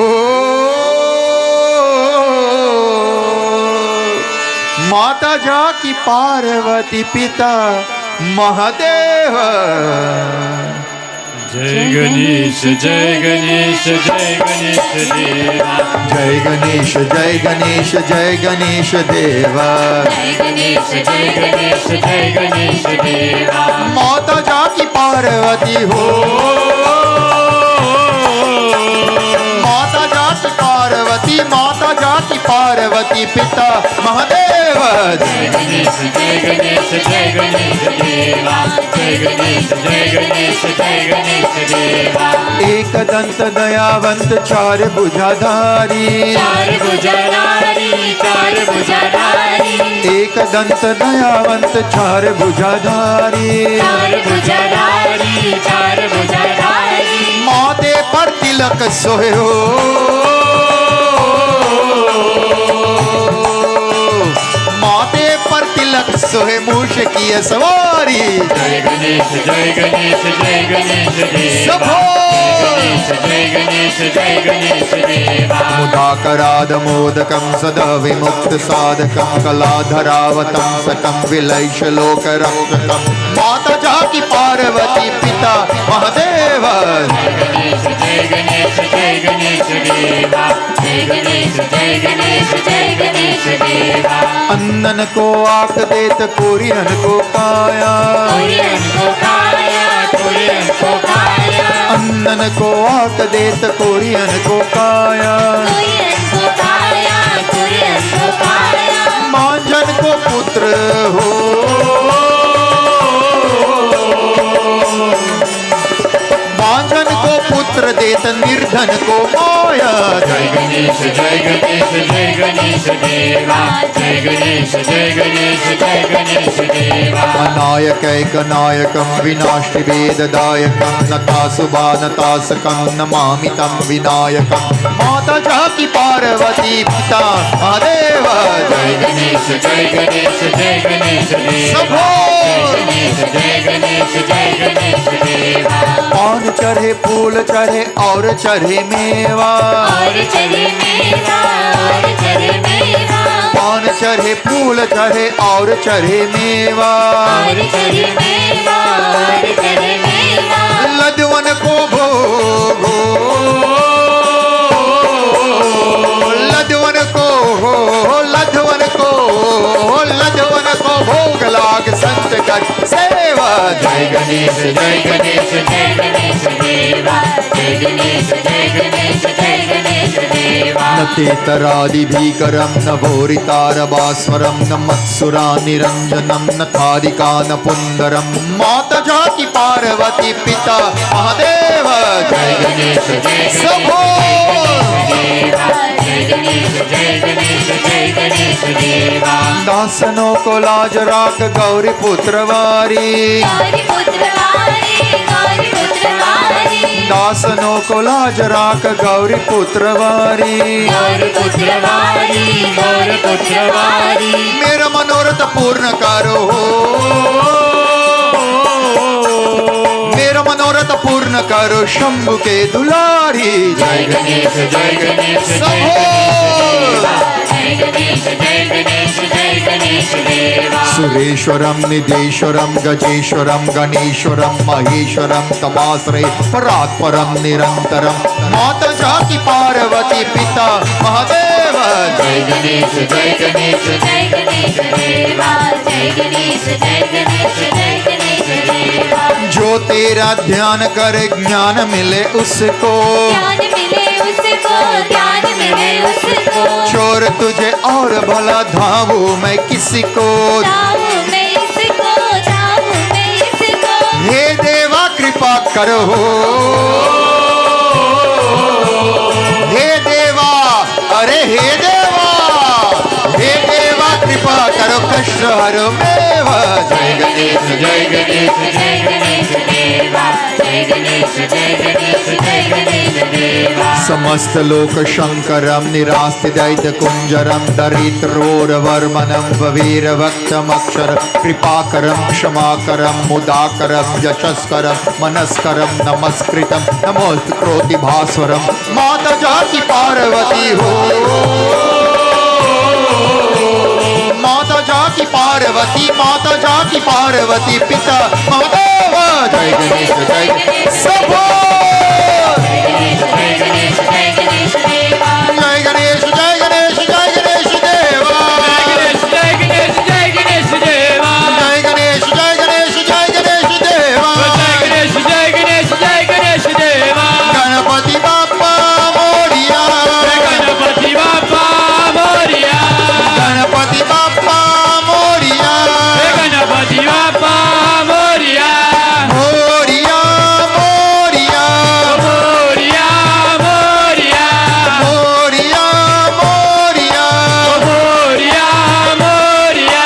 माता जाकी पार्वती पिता महादेव जय गणेश जय गणेश जय गणेश देवा जय गणेश जय गणेश जय गणेश देवा जय गणेश जय गणेश जय गणेश देवा माता जाकी पार्वती हो माता जाकी पार्वती पिता महादेव जय गणेश जय गणेश जय गणेश देवा जय गणेश जय गणेश जय गणेश देवा एक दंत दयावंत चार भुजाधारी चार भुजाधारी चार भुजाधारी एक दंत दयावंत चार भुजाधारी चार भुजाधारी चार भुजाधारी माथे पर तिलक सोहे हो माथे पर तिलक सोहे मूष की सवारी जय गणेश जय गणेश जय गणेश देवा जय गणेश जय गणेश देवा मुदाकराद मोदकं सदा विमुक्त साधकं कलाधरावतं सकं विलैष लोकरक्षकं माता जाकी पार्वती पिता महादेव जय गणेश जय गणेश देवा जय गणेश जय गणेश जय गणेश देवा अंदन को आंख देत कोरियन को काया कोरियन को खाया कोरियन को खाया अंदन को आंख देत कोरियन को काया कोरियन को खाया कोरियन को खाया मांझन को पुत्र हो मांझन को पुत्र देत निर्धन को माया जय गणेश जय गणेश जय गणेश देवा जय गणेश जय गणेश जय गणेश देवा अनायकैक नायकं विनाशि वेददायकं नतासुबानतासकं नमामि तं विनायकं माता जाकी पार्वती पिता महादेव जय गणेश जय गणेश जय गणेश देवा जय गणेश जय गणेश देवा पान चढ़े फूल चढ़े और चढ़े मेवा और चढ़े मेवा और चढ़े मेवा पान चढ़े फूल चढ़े और चढ़े मेवा और चढ़े मेवा और चढ़े मेवा लदवन को भोगो लदवन को लदवन को लदवन को भोग लाग संत कर सेवा जय गणेश जय गणेश जय गणेश देवा जय गणेश जय गणेश जय गणेश देवा न तेतरादि भीकरं न भोरितारभास्वरं न मत्सुरा निरंजनं न थारिका न पुंदरं माता जाकी पार्वती पिता महादेव जय गणेश जय सबो देवा जय गणेश जय गणेश जय गणेश देवा दासनों को लाज राख गौरी पुत्रवारी गौरी पुत्रवारी गौरी पुत्रवारी दासनों को लाज राख गौरी पुत्रवारी गौरी पुत्रवारी गौरी पुत्रवारी मेरा मनोरथ पूर्ण करो मेरा मनोरथ पूर्ण करो शंभु के दुलारी जय गणेश जय गणेश जय गणेश जय गणेश जय गणेश देवा सुरेश्वरं निधीश्वरं गजेश्वरं गणेश्वरं महेश्वरं तमाश्रय परात्परं निरंतरं माता जाकी पार्वती पिता महादेव जय गणेश जय गणेश जय गणेश देवा जय गणेश जय गणेश जय गणेश देवा जो तेरा ध्यान करे ज्ञान मिले उसको ज्ञान मिले उसको ज्ञान मिले उसको चोर तुझे और भला धावू मैं किसी को दाऊ में इसको दाऊ में इसको हे देवा कृपा करो हे देवा अरे हे देवा कृपा करो कष्ट हरो मेवा जय गणेश जय गणेश जय गणेश देवा जय Ganesh Ganesh, Jai Ganesh, Jai Ganesh Deva. समस्त लोक शंकरम निरास्ति दैत्य कुंजरम दरिद्रोरवर्मणम ववीर वक्तमक्षर कृपाकरम क्षमाकरम मुदाकरम यशस्करम मनस्करम नमस्कृतम नमोस्तु क्रोति भास्वरम माता जाति पार्वती हो माता जाकी पार्वती पिता महादेव जय गणेश जय सबो Jai Ganesh, Jai Ganesh Deva. जय गणेश जय गणेश जय गणेश देवा Jai Ganesh, Jai Ganesh Deva. जय गणेश जय गणेश जय गणेश देवा Jai Ganesh, Jai Ganesh, Jai Ganesh Deva. Ganpati Bappa Moriya Ganapati Bappa Moria. Ganpati Bappa Moriya Ganapati Bappa Moria. Moriya Moriya Moria, Moria. Moriya Moriya Moria, Moria.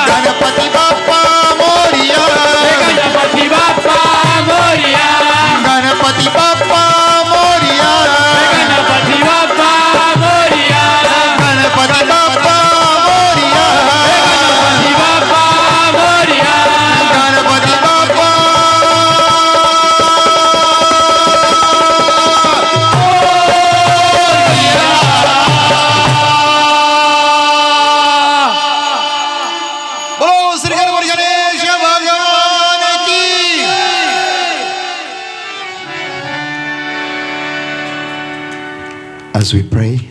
Ganpati Bappa Moriya Ganapati Bappa Moria. Ganpati Bappa Moriya Ganapati Bappa Moria. Ganpati Bappa Moriya Ganapati Bappa Moria. Ganpati Bappa बोलो श्री गणेश भगवान की As we pray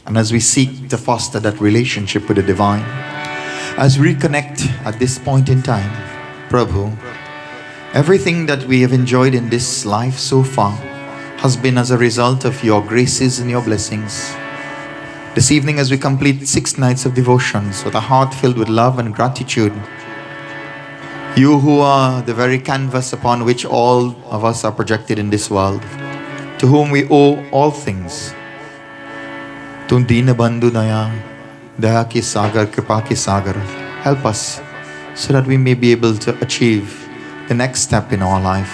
and as we seek to foster that relationship with the divine, as we reconnect at this point in time, Prabhu, everything that we have enjoyed in this life so far has been as a result of your graces and your blessings. This evening, as we complete 6 nights of devotions with a heart filled with love and gratitude, you who are the very canvas upon which all of us are projected in this world, to whom we owe all things, तुम दीन बंधु दया दया की सागर कृपा की सागर, help us so that we may be able to achieve the next step in our life.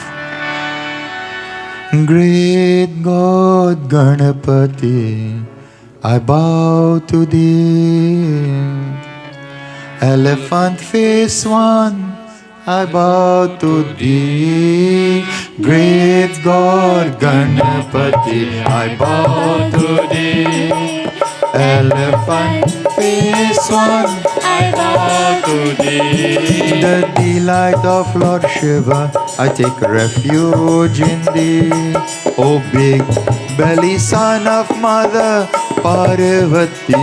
Great God Ganapati, I bow to thee. Elephant face one, I bow to thee. Great God Ganapati, I bow to thee. Elephant face one, I bow To thee. the delight of Lord Shiva, I take refuge in thee. O big belly son of Mother Parvati,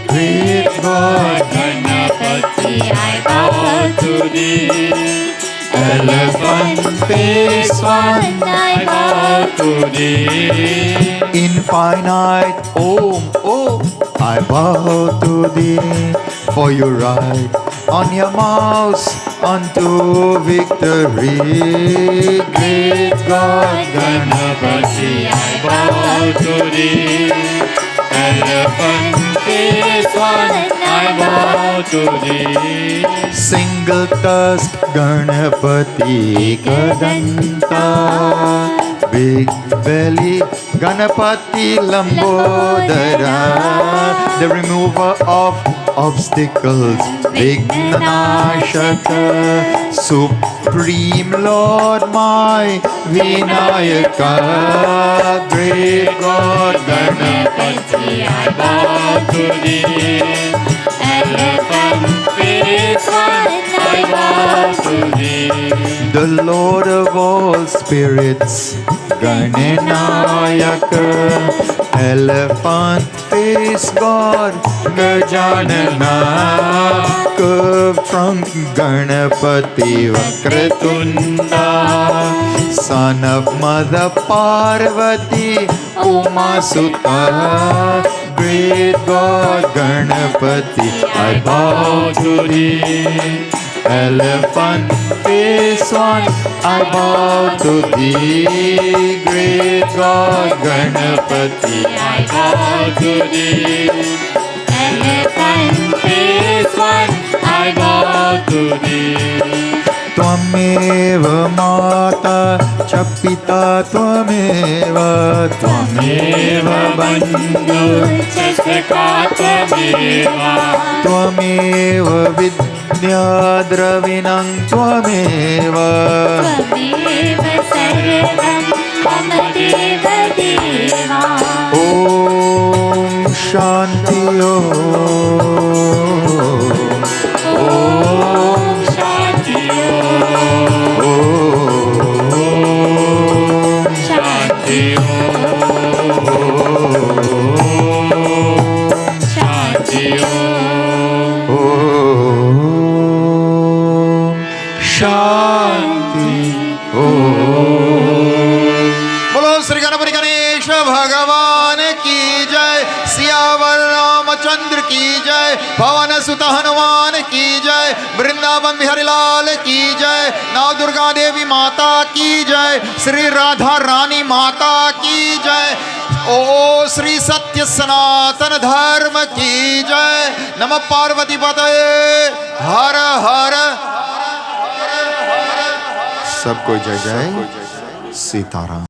great God Ganapati, I bow to thee. Elephant face one, I bow To thee. infinite Om, I bow to thee. For you ride on your mouse unto victory. Great God Ganapati, I bow to thee. Elephant face one, I bow to thee. Single tusk Ganapati Kadanta, big belly Ganapati Lambodara, the remover of obstacles, Vignanashaka, Supreme Lord my Vinayaka, great God Ganapati, I bow to thee. Elephant face one, I bow to thee. the Lord of all spirits, Ganenayaka, elephant face God, Gajanana, curved trunk Ganapati, Vakratunda, son of Mother Parvati, Umasutta, great God Ganapati, I bow to thee. Elephant face one, I bow to thee. Great God Ganapati, I bow to thee. Elephant face one, I bow to thee. Twamev Mata cha Sindhu शस्त्रका त्वमेव त्वमेव विद्या द्रविणं त्वमेव त्वमेव सर्वं मम देव देवा ॐ शान्ति ॐ शान्ति शान्ति शान्ति शांति बोलो श्री गणपति गणेश भगवान की जय सियावर रामचंद्र की जय पवन सुत हनुमान की जय वृंदावन बिहारी लाल की जय नव दुर्गा देवी माता की जय श्री राधा रानी माता की जय ओ श्री सत्य सनातन धर्म की जय नमः पार्वती पतये हर हर सबको जय जय सीताराम।